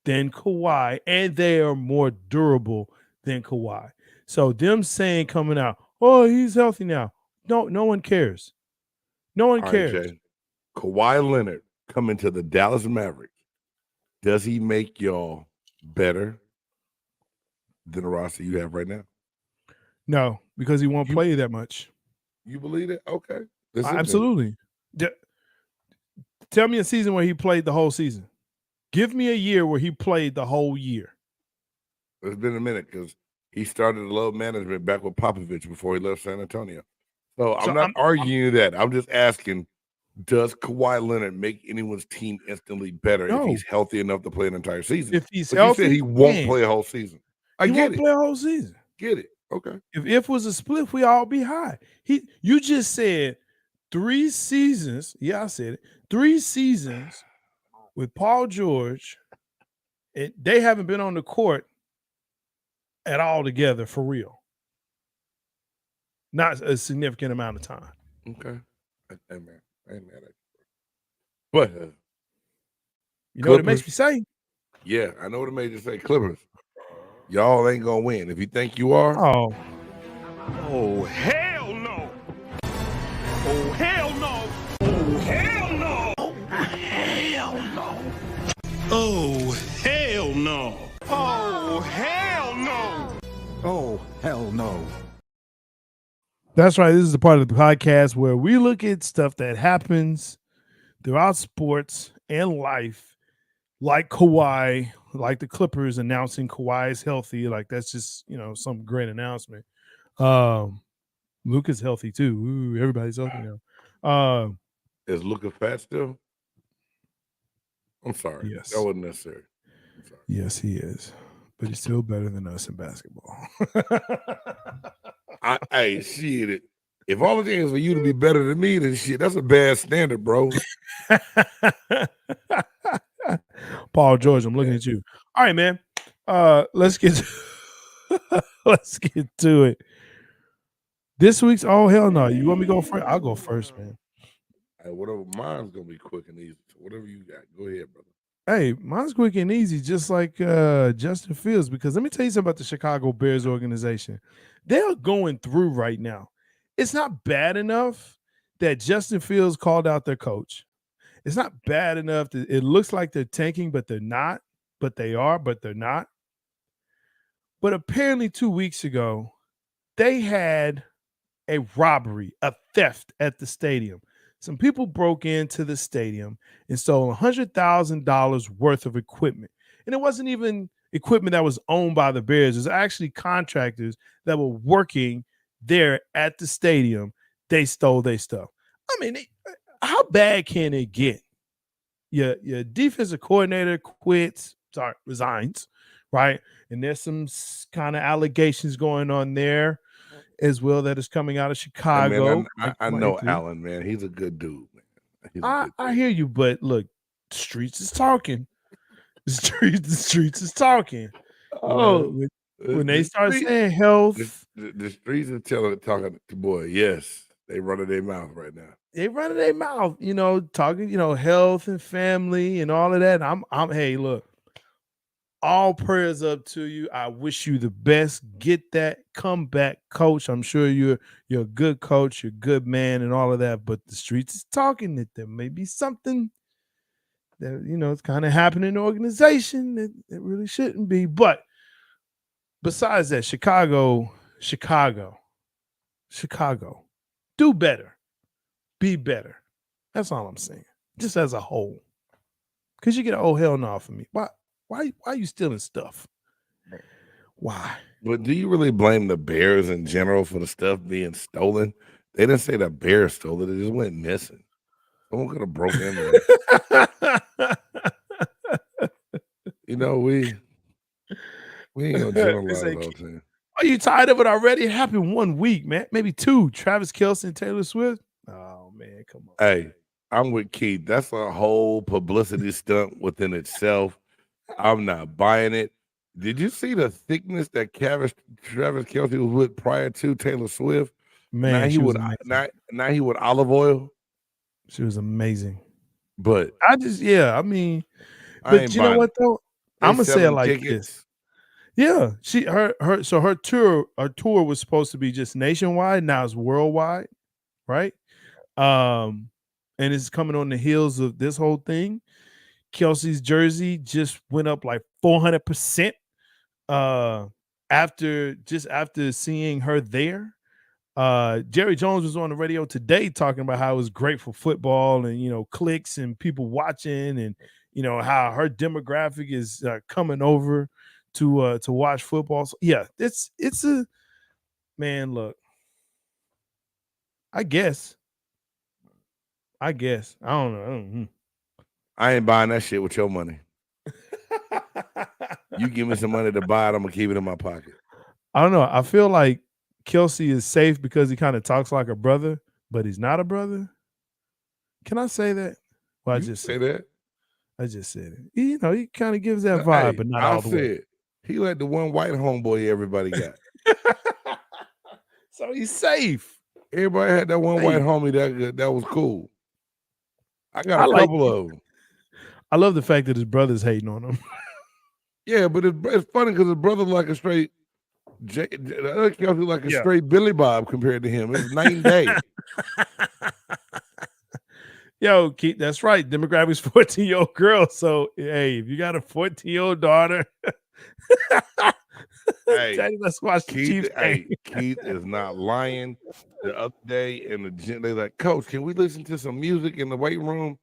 than Kawhi, and they are more durable than Kawhi. So them saying coming out, oh, he's healthy now. No one cares. No one cares. Right, Jay. Kawhi Leonard coming to the Dallas Mavericks. Does he make y'all better than the roster you have right now? No, because he won't play that much. You believe it? Okay. Absolutely. Tell me a season where he played the whole season. Give me a year where he played the whole year. It's been a minute because he started load management back with Popovich before he left San Antonio. So I'm not arguing that. I'm just asking, does Kawhi Leonard make anyone's team instantly better if he's healthy enough to play an entire season? If he's healthy, you said he won't play a whole season. He won't play a whole season. Get it. Okay. If was a split, we all be high. You just said 3 seasons. Yeah, I said it. 3 seasons with Paul George. They haven't been on the court at all together for real. Not a significant amount of time. Okay. Hey, man. I ain't mad at you. But you know what it makes me say? Yeah, I know what it made you say. Clippers, y'all ain't gonna win. If you think you are, oh hell no! Oh hell no! Oh hell no! Oh hell no! Oh hell no! Oh hell no! Oh, hell no. That's right. This is the part of the podcast where we look at stuff that happens throughout sports and life, like Kawhi, like the Clippers announcing Kawhi is healthy. Like that's just, some great announcement. Luka's healthy too. Ooh, everybody's healthy now. Is Luka fat still? I'm sorry. Yes. That wasn't necessary. I'm sorry. Yes, he is. But he's still better than us in basketball. Hey, shit. If all the thing is for you to be better than me, then shit, that's a bad standard, bro. Paul George, I'm looking at you. All right, man. Let's get to it. This week's oh hell no. You want me to go first? I'll go first, man. Hey, whatever, mine's gonna be quick and easy. So whatever you got, go ahead, brother. Hey, mine's quick and easy, just like Justin Fields, because let me tell you something about the Chicago Bears organization. They're going through right now. It's not bad enough that Justin Fields called out their coach. It's not bad enough that it looks like they're tanking, but they're not. But they are, but they're not. But apparently 2 weeks ago, they had a robbery, a theft at the stadium. Some people broke into the stadium and stole $100,000 worth of equipment. And it wasn't even equipment that was owned by the Bears. It was actually contractors that were working there at the stadium. They stole their stuff. I mean, how bad can it get? Your defensive coordinator resigns, right? And there's some kind of allegations going on there as well that is coming out of Chicago. Hey, man, I know Allen, man. He's a good dude, man. I hear you, but look, the streets is talking. The streets is talking. Oh, when they start saying health, the streets are talking to boy. Yes, they running their mouth right now. They running their mouth, talking, health and family and all of that. I'm hey, look, all prayers up to you. I wish you the best. Get that comeback, coach. I'm sure you're a good coach, you're a good man, and all of that. But the streets is talking that there may be something that it's kind of happening in the organization that it really shouldn't be. But besides that, Chicago, do better, be better. That's all I'm saying. Just as a whole, because you get an oh hell no from me. Why are you stealing stuff? Why? But do you really blame the Bears in general for the stuff being stolen? They didn't say the Bears stole it. It just went missing. Someone could have broken into it. we ain't gonna generalize all things. Are you tired of it already? It happened 1 week, man. Maybe 2. Travis Kelce and Taylor Swift. Oh man, come on. Hey, I'm with Keith. That's a whole publicity stunt within itself. I'm not buying it. Did you see the thickness that Travis Kelce was with prior to Taylor Swift? Man, now he with olive oil. She was amazing. But but you know what though? I'm gonna say it like this. Yeah, her tour was supposed to be just nationwide. Now it's worldwide, right? And it's coming on the heels of this whole thing. Kelsey's jersey just went up like 400% after seeing her there. Jerry Jones was on the radio today talking about how it was great for football and clicks and people watching and how her demographic is coming over to watch football. So yeah, it's a man. Look, I guess I don't know. I ain't buying that shit with your money. You give me some money to buy it, I'm gonna keep it in my pocket. I don't know. I feel like Kelce is safe because he kind of talks like a brother, but he's not a brother. Can I say that? Well, I just say that. I just said it. He kind of gives that vibe, but not all the way. He let the one white homeboy everybody got. So he's safe. Everybody had that one white homie that was cool. I got a like couple of them. I love the fact that his brother's hating on him. Yeah, but it's funny because his brother like a straight the other Kelsey like a straight Billy Bob compared to him. It's night and day. Yo, Keith, that's right. Demographic's 14-year-old girl. So hey, if you got a 14-year-old daughter, hey, Daddy, let's watch the Chiefs. Keith is not lying. The other day in the gym, they like, Coach, can we listen to some music in the weight room?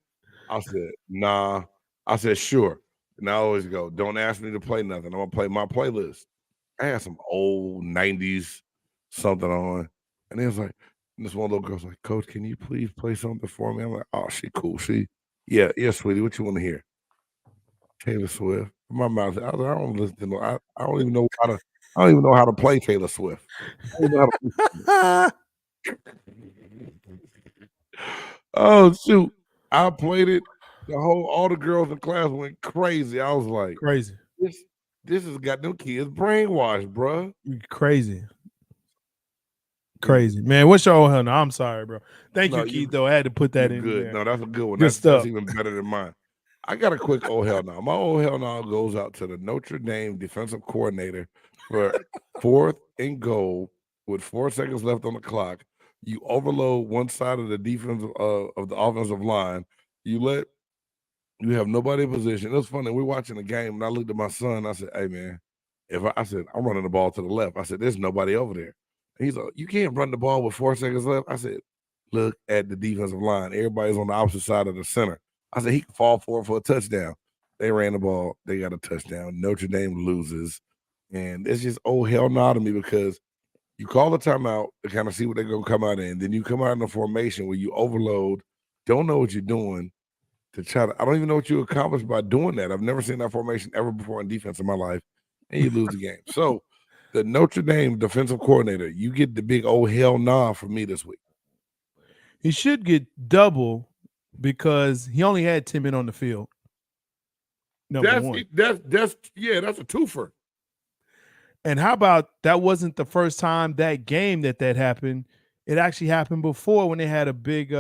I said, nah. I said, sure. And I always go, don't ask me to play nothing. I'm gonna play my playlist. I had some old 90s something on. And it was like, this one little girl's like, Coach, can you please play something for me? I'm like, oh, she cool. Yeah, sweetie, what you want to hear? Taylor Swift. My mouth. I don't listen to no. I don't even know how to. I don't even know how to play Taylor Swift. I don't know how to oh shoot! I played it. All the girls in class went crazy. I was like, crazy. This has got them kids brainwashed, bro. Crazy, man. What's your old hell? No, I'm sorry, bro. Thank you, Keith. Though I had to put that in. Good. There. No, that's a good one. Good stuff. That's even better than mine. I got a quick oh hell no. My oh hell no goes out to the Notre Dame defensive coordinator for 4th and goal with 4 seconds left on the clock. You overload one side of the defense of the offensive line. You have nobody in position. It was funny. We're watching the game, and I looked at my son. I said, "Hey man, I said I'm running the ball to the left." I said, "There's nobody over there." And he's like, "You can't run the ball with 4 seconds left." I said, "Look at the defensive line. Everybody's on the opposite side of the center." I said, he can fall for a touchdown. They ran the ball. They got a touchdown. Notre Dame loses. And it's just, oh, hell no to me because you call the timeout to kind of see what they're going to come out in. Then you come out in a formation where you overload, don't know what you're doing to try to – I don't even know what you accomplished by doing that. I've never seen that formation ever before in defense in my life, and you lose the game. So the Notre Dame defensive coordinator, you get the big, oh, hell nah from me this week. He should get double because he only had 10 men on the field. That's a twofer. And how about that wasn't the first time that game that happened? It actually happened before when they had a big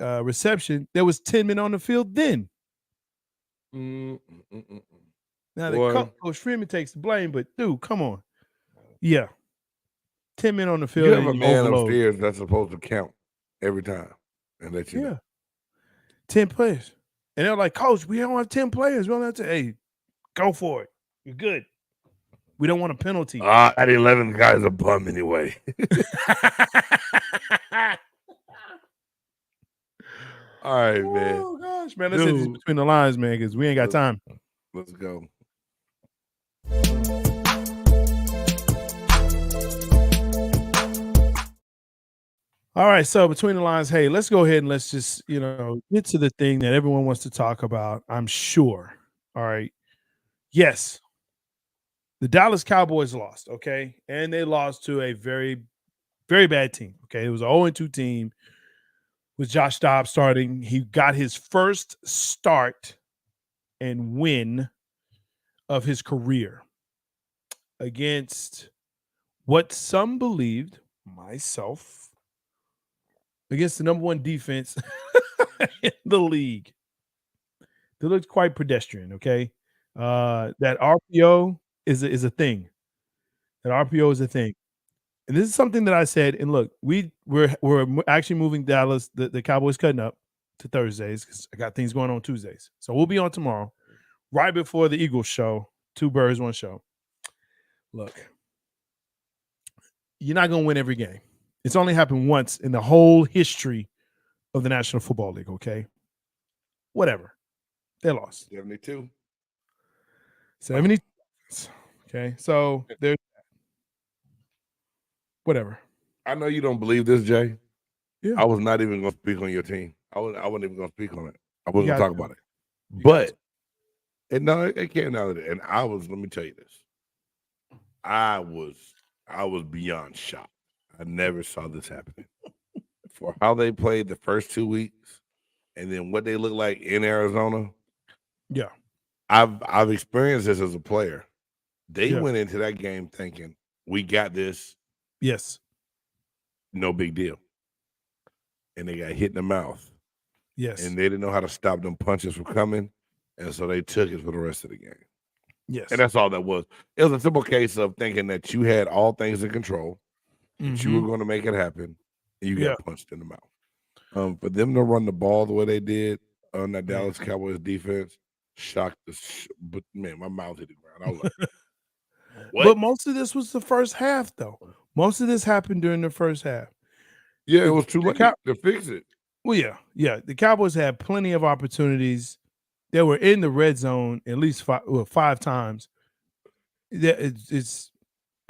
reception. There was 10 men on the field then. Now the Coach Freeman takes the blame, but dude, come on. Yeah. 10 men on the field. You have a man upstairs that's supposed to count every time and let you know. 10 players. And they're like, Coach, we don't have 10 players. We don't have to. Hey, go for it. You're good. We don't want a penalty. At 11, the guy's a bum anyway. All right, man. Oh, gosh, man. Let's hit this between the lines, man, because we ain't got time. Let's go. All right, so between the lines, hey, let's go ahead and let's just, get to the thing that everyone wants to talk about, I'm sure. All right. Yes, the Dallas Cowboys lost, okay? And they lost to a very, very bad team, okay? It was an 0-2 team with Josh Dobbs starting. He got his first start and win of his career against what some believed, myself, against the number one defense in the league. They looked quite pedestrian, okay? That RPO is a thing. That RPO is a thing. And this is something that I said, and look, we're actually moving Dallas, the Cowboys cutting up to Thursdays because I got things going on Tuesdays. So we'll be on tomorrow, right before the Eagles show, 2 birds, 1 show. Look, you're not going to win every game. It's only happened once in the whole history of the National Football League, okay? Whatever. They lost. 72. Okay, so there's whatever. I know you don't believe this, Jay. Yeah. I was not even going to speak on your team. I wasn't even going to speak on it. I wasn't going to talk about it. But it came out of it. And let me tell you this. I was beyond shocked. I never saw this happening. For how they played the first 2 weeks and then what they look like in Arizona. Yeah. I've experienced this as a player. They went into that game thinking, we got this. Yes. No big deal. And they got hit in the mouth. Yes. And they didn't know how to stop them punches from coming. And so they took it for the rest of the game. Yes. And that's all that was. It was a simple case of thinking that you had all things in control, that you were going to make it happen, and you got punched in the mouth. For them to run the ball the way they did on that Dallas Cowboys defense, shocked but man, my mouth hit the ground. I was like, what? But most of this was the first half, though. Most of this happened during the first half. Yeah, it was too late to fix it. Well, yeah. The Cowboys had plenty of opportunities. They were in the red zone at least five times. It's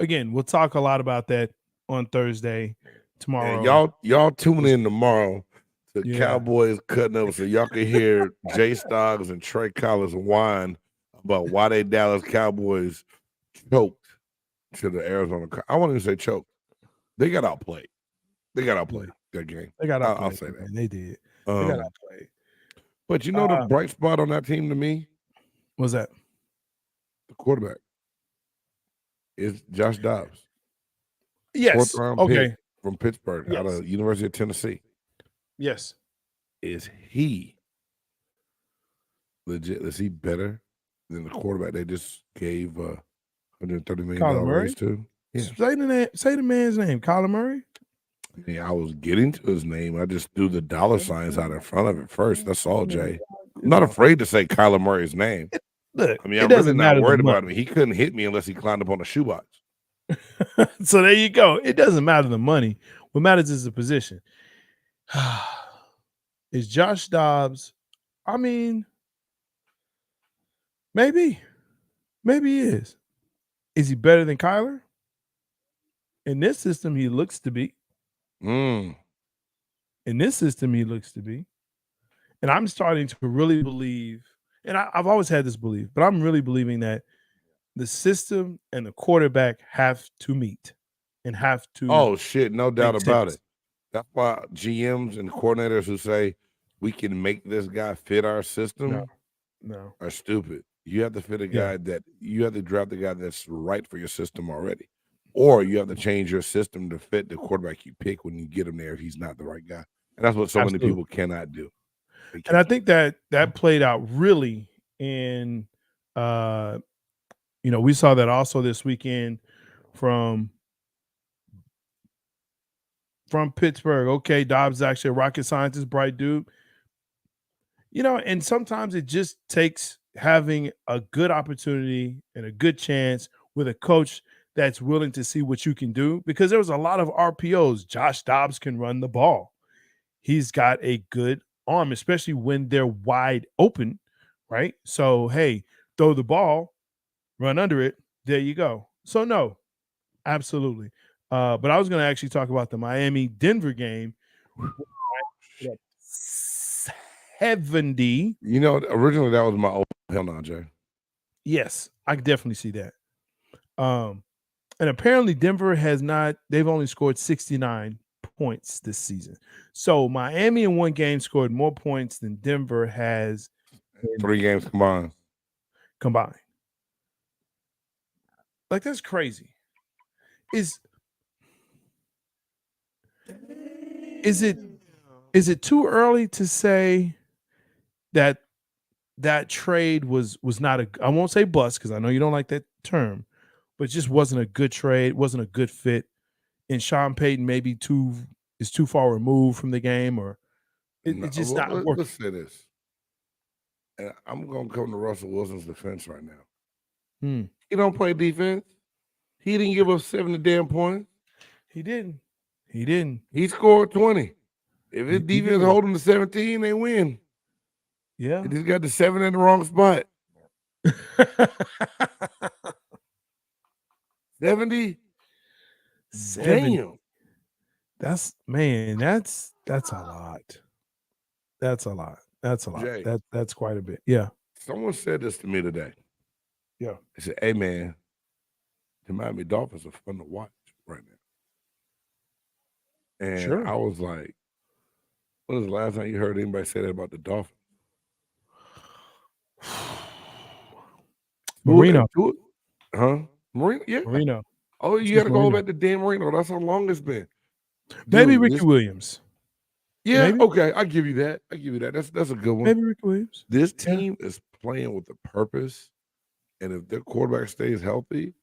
again, we'll talk a lot about that on Thursday, tomorrow. And y'all tune in tomorrow to Cowboys cutting up so y'all can hear J-Stogs and Trey Collins whine about why they Dallas Cowboys choked to the Arizona. I won't even say choked. They got outplayed. They got outplayed that game. They got outplayed. I'll say that. They did. They got outplayed. But you know the bright spot on that team to me? What's that? The quarterback is Josh Dobbs. Yes. 4th round pick from Pittsburgh out of University of Tennessee. Yes. Is he legit? Is he better than the quarterback they just gave $130 million raise to? Yeah. Say the man's name. Kyler Murray? Yeah, I was getting to his name. I just threw the dollar signs out in front of it first. That's all, Jay. I'm not afraid to say Kyler Murray's name. Look, I mean, I'm really not worried about him. He couldn't hit me unless he climbed up on a shoebox. So there you go. It doesn't matter the money. What matters is the position. Is Josh Dobbs? I mean, maybe he is. Is he better than Kyler? In this system, he looks to be. In this system, he looks to be. And I'm starting to really believe, and I've always had this belief, but I'm really believing that the system and the quarterback have to meet and have to. Oh, shit. No doubt about it. That's why GMs and coordinators who say we can make this guy fit our system are stupid. You have to fit a guy that you have to draft the guy that's right for your system already. Or you have to change your system to fit the quarterback you pick when you get him there if he's not the right guy. And that's what so many people cannot do. And I think that played out really in, we saw that also this weekend from Pittsburgh. Okay, Dobbs is actually a rocket scientist, bright dude. And sometimes it just takes having a good opportunity and a good chance with a coach that's willing to see what you can do, because there was a lot of RPOs. Josh Dobbs can run the ball. He's got a good arm, especially when they're wide open, right? So, hey, throw the ball, run under it. There you go. So, no, absolutely. But I was going to actually talk about the Miami-Denver game. 70. Originally that was my old hell no, Jay. Yes, I can definitely see that. And apparently Denver they've only scored 69 points this season. So Miami in one game scored more points than Denver has in 3 games combined. Like, that's crazy. Is it too early to say that trade was not I won't say bust, because I know you don't like that term, but it just wasn't a good trade, wasn't a good fit, and Sean Payton maybe is too far removed from the game, or it's just not working. Let's say this, and I'm going to come to Russell Wilson's defense right now. He don't play defense. He didn't give up 70 damn points. He didn't. He scored 20. If his defense hold him to 17, they win. Yeah. He just got the 7 in the wrong spot. 70? Damn. That's a lot. That's a lot. Jay, That's quite a bit. Yeah. Someone said this to me today. Yeah. They said, hey, man, the Miami Dolphins are fun to watch right now. And sure. I was like, when was the last time you heard anybody say that about the Dolphins? Marino. Marino, yeah. Marino. Oh, you got to go back to Dan Marino. That's how long it's been. Maybe Ricky Williams. Yeah, Maybe. okay. I give you that. That's a good one. Maybe Ricky Williams. This team is playing with a purpose, and if their quarterback stays healthy,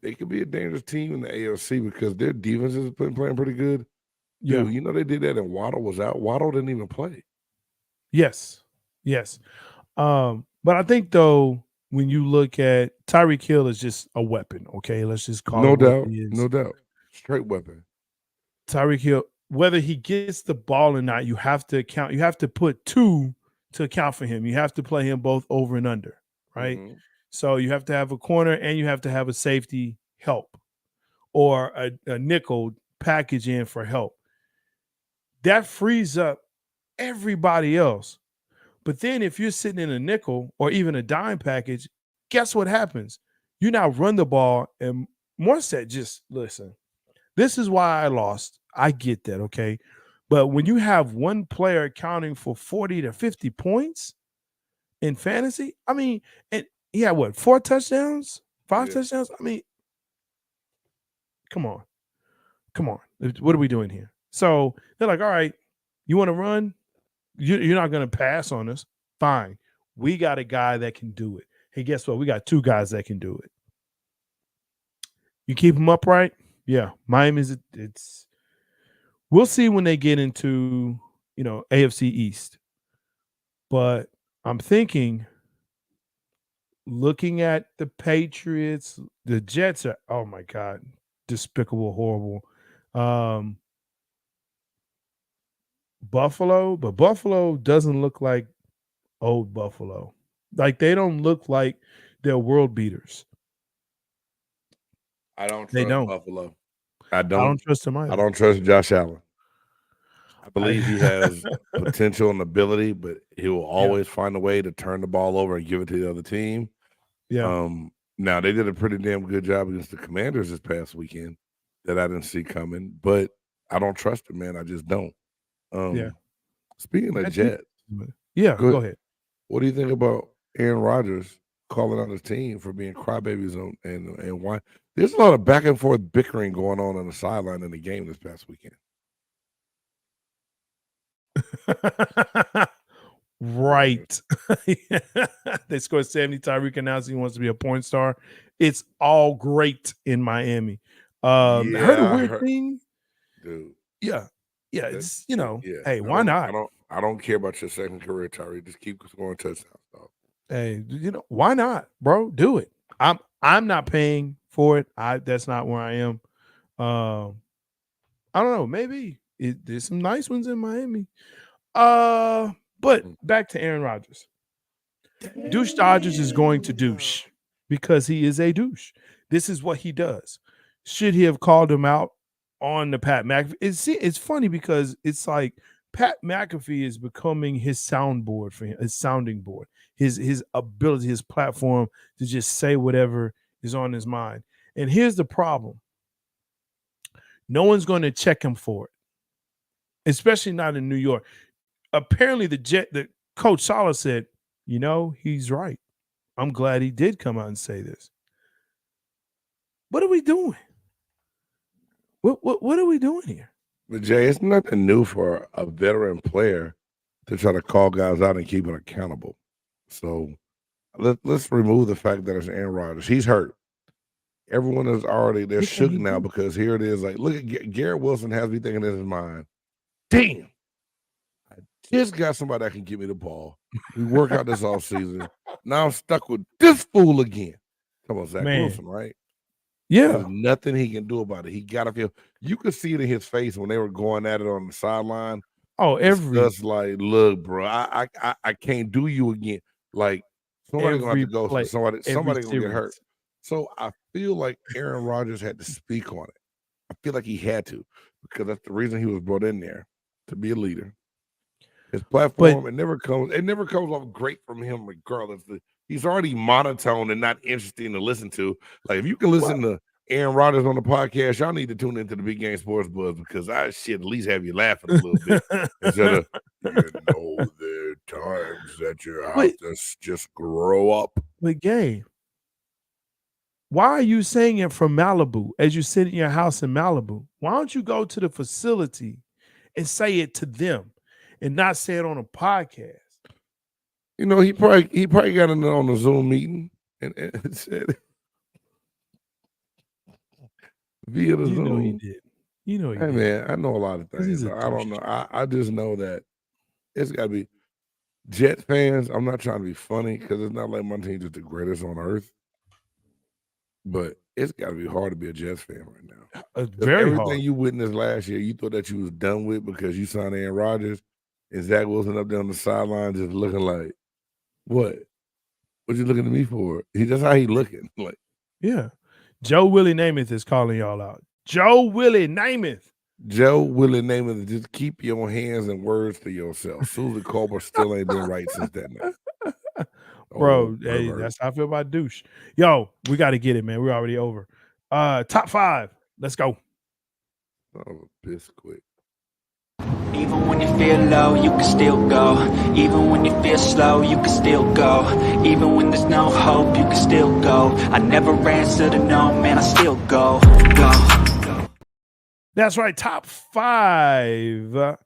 they could be a dangerous team in the AFC because their defense has been playing pretty good. Yeah. Dude, you know they did that and Waddle was out. Waddle didn't even play. Yes. But I think though, when you look at Tyreek Hill is just a weapon. Okay, let's just call it what it is. No doubt, straight weapon. Tyreek Hill, whether he gets the ball or not, you have to account. You have to put two to account for him. You have to play him both over and under, right? Mm-hmm. So you have to have a corner and you have to have a safety help or a nickel package in for help. That frees up everybody else. But then if you're sitting in a nickel or even a dime package, guess what happens? You now run the ball and Morstead just, listen, this is why I lost. I get that, okay? But when you have one player accounting for 40 to 50 points in fantasy, I mean, and he had what, 4 touchdowns? 5 touchdowns? I mean, come on. What are we doing here? So they're like, all right, you want to run? You're not going to pass on us. Fine. We got a guy that can do it. Hey, guess what? We got 2 guys that can do it. You keep them upright? Yeah. Miami's it's we'll see when they get into, AFC East. But I'm thinking, looking at the Patriots, the Jets are, oh my God, despicable, horrible. Buffalo, but Buffalo doesn't look like old Buffalo. Like they don't look like they're world beaters. I don't trust Buffalo. I don't trust him either. I don't trust Josh Allen. I believe he has potential and ability, but he will always find a way to turn the ball over and give it to the other team. Yeah. Now they did a pretty damn good job against the Commanders this past weekend that I didn't see coming, but I don't trust him, man. I just don't. Speaking of Jets, go ahead. What do you think about Aaron Rodgers calling out his team for being crybabies and why? There's a lot of back and forth bickering going on the sideline in the game this past weekend. Right. They scored 70. Tyreek announced he wants to be a porn star. It's all great in Miami. I heard a weird thing. Dude. Yeah. It's, hey, why not? I don't care about your second career, Tyreek. Just keep scoring touchdowns, dog. Hey, why not, bro? Do it. I'm not paying for it. That's not where I am. I don't know. Maybe there's some nice ones in Miami. But back to Aaron Rodgers. Douche Dodgers is going to douche because he is a douche. This is what he does. Should he have called him out on the Pat McAfee? It's funny because it's like Pat McAfee is becoming his soundboard for him, his sounding board, his ability, his platform to just say whatever is on his mind. And here's the problem. No one's going to check him for it, especially not in New York. Apparently, the Coach Saleh said, he's right. I'm glad he did come out and say this. What are we doing? What are we doing here? But Jay, it's nothing new for a veteran player to try to call guys out and keep them accountable. So let's remove the fact that it's Aaron Rodgers. He's hurt. Everyone is already they're shook now because here it is. Like, look at Garrett Wilson has me thinking in his mind. Damn. I just got somebody that can give me the ball. We work out this offseason. Now I'm stuck with this fool again. Come on, Zach Wilson, right? Yeah. There's nothing he can do about it. He got to feel. You could see it in his face when they were going at it on the sideline. Oh, just like, look, bro, I can't do you again. Like somebody's gonna have to go. Somebody's gonna get hurt. So I feel like Aaron Rodgers had to speak on it. I feel like he had to because that's the reason he was brought in there to be a leader. His platform, it never comes off great from him, regardless. He's already monotone and not interesting to listen to. Like if you can listen to Aaron Rodgers on the podcast, y'all need to tune into the Big Game Sports Buzz because I at least have you laughing a little bit instead of there are times that you have to just grow up. But Gabe, Why are you saying it from Malibu as you sit in your house in Malibu? Why don't you go to the facility and say it to them and not say it on a podcast? You know, he probably got in on a Zoom meeting and said it via the Zoom. You know he did. You know he did. Man, I know a lot of things. I don't know. I just know that it's got to be Jet fans. I'm not trying to be funny because it's not like my team's just the greatest on earth. But it's got to be hard to be a Jets fan right now. Very everything hard. you witnessed last year, you thought that you was done with because you signed Aaron Rodgers and Zach Wilson up there on the sideline just looking like, what? What you looking at me for? That's how he looking. Like, yeah. Joe Willie Namath is calling y'all out. Joe Willie Namath. Joe Willie Namath, just keep your hands and words to yourself. Susan Colbert still ain't been right since that night. Bro, hey, that's how I feel about douche. Yo, we got to get it, man. We're already over. Top 5. Let's go. Oh, piss quick. Even when you feel low, you can still go. Even when you feel slow, you can still go. Even when there's no hope, you can still go. I never answer to no, man, I still go. That's right. Top 5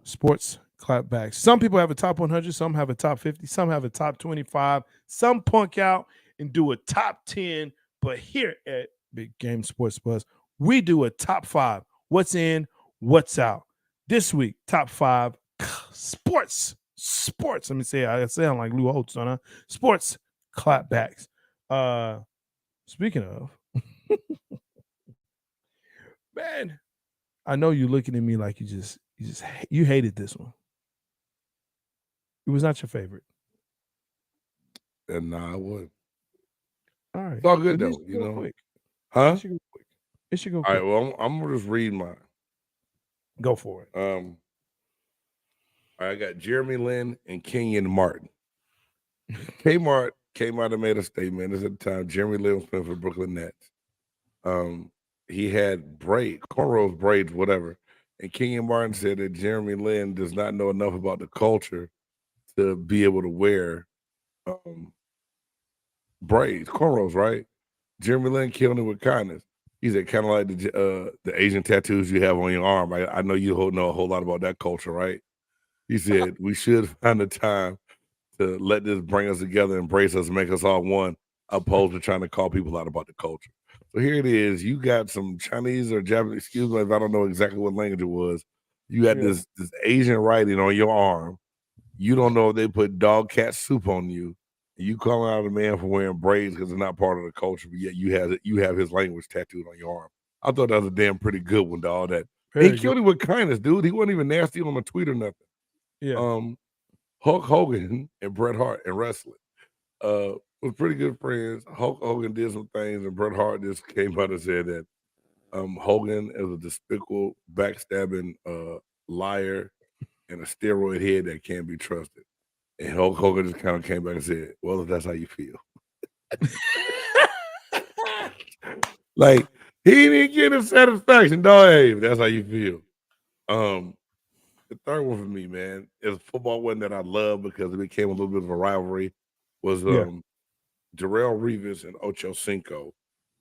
sports clapbacks. Some people have a top 100. Some have a top 50. Some have a top 25. Some punk out and do a top 10. But here at Big Game Sports Buzz, we do a top 5. What's in, what's out. This week, top 5 sports. Let me say it. I sound like Lou Holtz, don't I? Sports clapbacks. Speaking of, man, I know you're looking at me like you hated this one. It was not your favorite. And nah, I would. All right. It's all good though, you know. Quick. Huh? It should go quick. All right, well, I'm gonna just read mine. Go for it. I got Jeremy Lin and Kenyon Martin. Kmart came out and made a statement. This at the time Jeremy Lin was playing for the Brooklyn Nets. He had cornrows, braids, whatever. And Kenyon Martin said that Jeremy Lin does not know enough about the culture to be able to wear braids, cornrows, right? Jeremy Lin killed him with kindness. He said, kind of like the Asian tattoos you have on your arm. I know you know a whole lot about that culture, right? He said, we should find a time to let this bring us together, embrace us, make us all one, opposed to trying to call people out about the culture. So here it is. You got some Chinese or Japanese, excuse me if I don't know exactly what language it was. You got this Asian writing on your arm. You don't know if they put dog cat soup on you. And you calling out a man for wearing braids because it's not part of the culture, but yet you have his language tattooed on your arm. I thought that was a damn pretty good one, dog. He killed him with kindness, dude. He wasn't even nasty on the tweet or nothing. Yeah. Hulk Hogan and Bret Hart in wrestling was pretty good friends. Hulk Hogan did some things, and Bret Hart just came out and said that Hogan is a despicable, backstabbing liar and a steroid head that can't be trusted. And Hulk Hogan just kind of came back and said, well, if that's how you feel. Like, he didn't get his satisfaction, dog. Hey, if that's how you feel. The third one for me, man, is a football one that I love because it became a little bit of a rivalry, was Darrelle Revis and Ocho Cinco.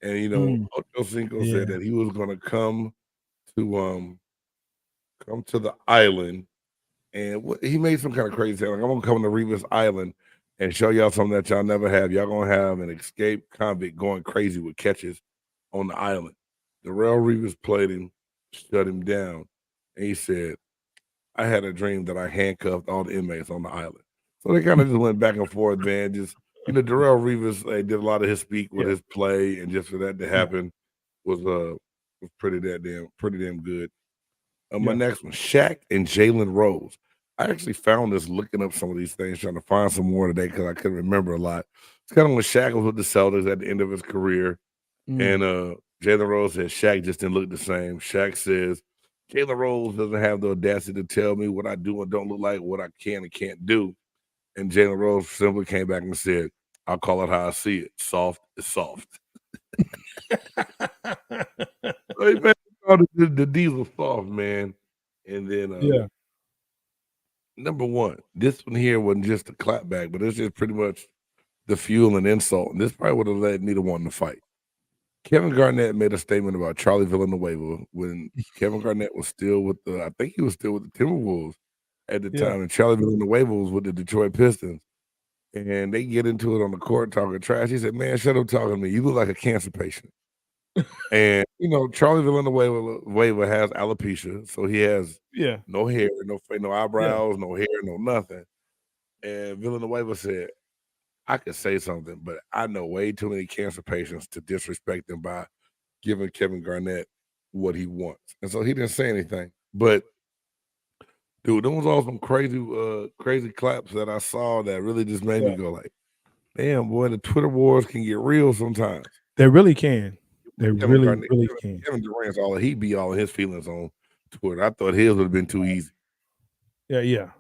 And, you know, Ocho Cinco said that he was going to come to the island. And he made some kind of crazy like, I'm going to come to Revis Island and show y'all something that y'all never have. Y'all going to have an escaped convict going crazy with catches on the island. Darrelle Revis played him, shut him down. And he said, I had a dream that I handcuffed all the inmates on the island. So they kind of just went back and forth, man. Just, you know, Darrelle Revis did a lot of his speak with his play. And just for that to happen was pretty damn good. My next one, Shaq and Jalen Rose. I actually found this looking up some of these things, trying to find some more today because I couldn't remember a lot. It's kind of when Shaq was with the Celtics at the end of his career. And Jalen Rose said Shaq just didn't look the same. Shaq says, Jalen Rose doesn't have the audacity to tell me what I do and don't look like, what I can and can't do. And Jalen Rose simply came back and said, I'll call it how I see it. Soft is soft. So he made the diesel soft, man. And then number one, this one here wasn't just a clapback, but it's just pretty much the fuel and insult. And this probably would have led neither one to fight. Kevin Garnett made a statement about Charlie Villanueva when Kevin Garnett was still with I think he was still with the Timberwolves at the time, and Charlie Villanueva was with the Detroit Pistons. And they get into it on the court talking trash. He said, "Man, shut up talking to me. You look like a cancer patient." And Charlie Villanueva has alopecia, so he has no hair, no face, no eyebrows, no hair, no nothing. And Villanueva said, "I could say something, but I know way too many cancer patients to disrespect them by giving Kevin Garnett what he wants." And so he didn't say anything. But dude, there was all some crazy claps that I saw that really just made me go like, damn, boy, the Twitter wars can get real sometimes. They really can. They really can. Kevin Durant's he be all of his feelings on Twitter. I thought his would have been too easy. Yeah.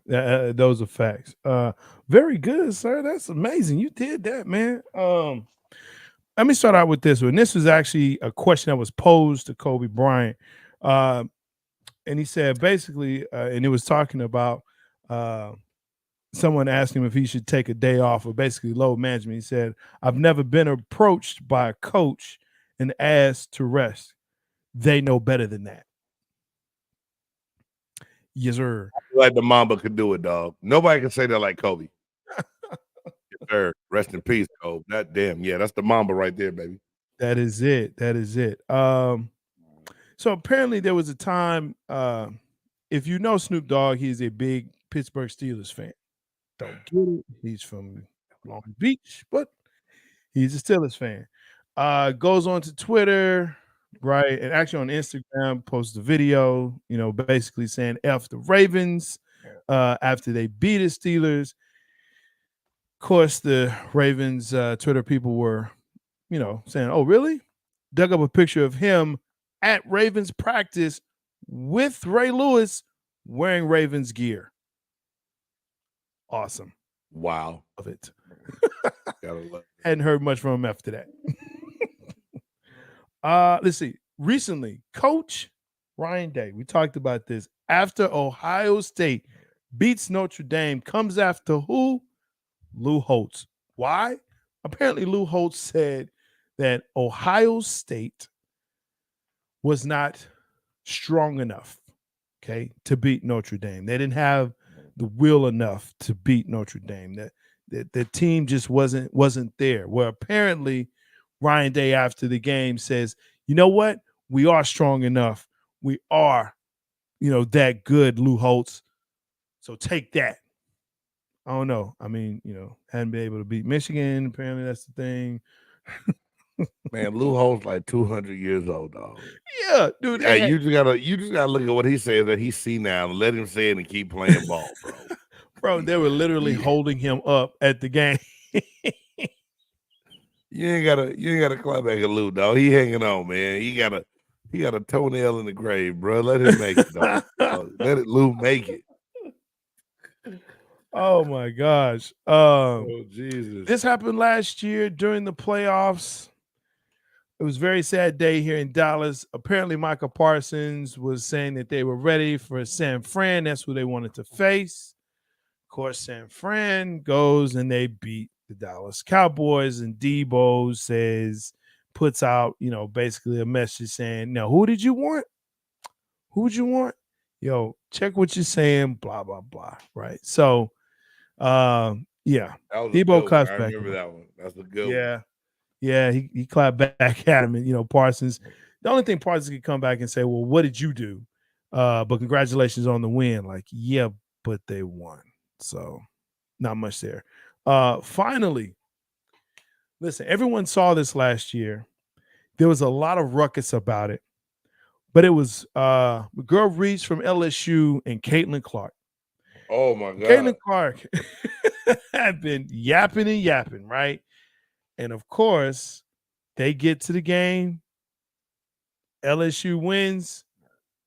Those are facts. Very good, sir. That's amazing. You did that, man. Let me start out with this one. This was actually a question that was posed to Kobe Bryant. And he said basically, and it was talking about someone asked him if he should take a day off or basically load management. He said, "I've never been approached by a coach and asked to rest. They know better than that." Yes, sir. I feel like the Mamba could do it, dog. Nobody can say that like Kobe. Yes, sir. Rest in peace, Kobe. That damn, that's the Mamba right there, baby. That is it. So apparently there was a time, if you know Snoop Dogg, he's a big Pittsburgh Steelers fan. Don't get it. He's from Long Beach, but he's a Steelers fan. Goes on to Twitter, right? And actually on Instagram, posts a video, basically saying F the Ravens after they beat the Steelers. Of course, the Ravens Twitter people were, saying, "Oh, really?" Dug up a picture of him at Ravens practice with Ray Lewis wearing Ravens gear. Awesome. Wow. Love it. Gotta love it. Hadn't heard much from him after that. Let's see. Recently, Coach Ryan Day, we talked about this, after Ohio State beats Notre Dame, comes after who? Lou Holtz. Why? Apparently, Lou Holtz said that Ohio State was not strong enough, to beat Notre Dame. They didn't have the will enough to beat Notre Dame. The team just wasn't there. Well, apparently, Ryan Day after the game says, "You know what? We are strong enough. We are, that good, Lou Holtz. So take that." I don't know. I mean, hadn't been able to beat Michigan. Apparently, that's the thing. Man, Lou Holtz like 200 years old, dog. Yeah, dude. Hey, you just gotta look at what he says that he see now and let him say it and keep playing ball, bro. Bro, they were literally holding him up at the game. You ain't gotta clap back at Lou, dog. He hanging on, man. He got a toenail in the grave, bro. Let him make it, dog. Let Lou make it. Oh my gosh. Oh Jesus. This happened last year during the playoffs. It was a very sad day here in Dallas. Apparently, Micah Parsons was saying that they were ready for San Fran. That's who they wanted to face. Of course, San Fran goes and they beat the Dallas Cowboys. And Debo puts out, basically a message saying, "Now, who did you want? Who would you want? Yo, check what you're saying, blah, blah, blah." Right. So, Debo claps back. I remember that one. That's a good one. Yeah, he clapped back at him. And, Parsons, the only thing Parsons could come back and say, "Well, what did you do? But congratulations on the win." Like, yeah, but they won. So not much there. Finally, listen, everyone saw this last year. There was a lot of ruckus about it. But it was Girl Reese from LSU and Caitlin Clark. Oh, my God. Caitlin Clark had been yapping, right? And, of course, they get to the game. LSU wins.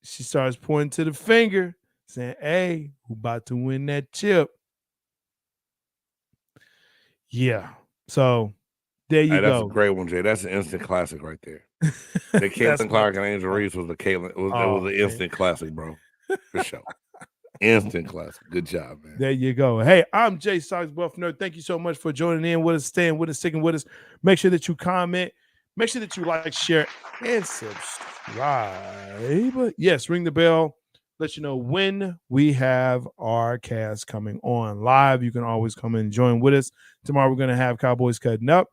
She starts pointing to the finger, saying, "Hey, who about to win that chip?" Yeah. So there you go. That's a great one, Jay. That's an instant classic right there. The Caitlin Clark and Angel Reese was an instant classic, bro. For sure. Instant classic. Good job, man. There you go. Hey, I'm J-Stogs Buff Nerd. Thank you so much for joining in with us, staying with us, sticking with us. Make sure that you comment. Make sure that you like, share, and subscribe. Yes, ring the bell. Let you know when we have our cast coming on live. You can always come in and join with us. Tomorrow we're going to have Cowboys Cutting Up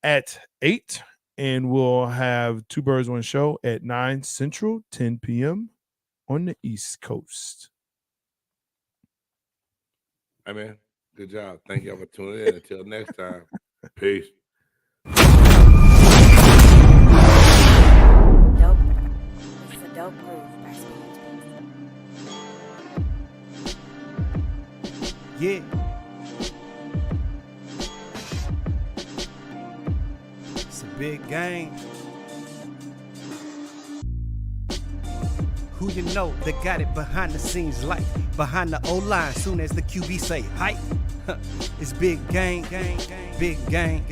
at 8, and we'll have Two Birds, One Show at 9 Central, 10 p.m. on the East Coast. Hey, man. Good job. Thank y'all for tuning in. Until next time. Peace. Dope. It's a dope groove. Yeah. It's a big game. Who you know that got it behind the scenes like behind the O-line soon as the QB say hype? It's big game, big game.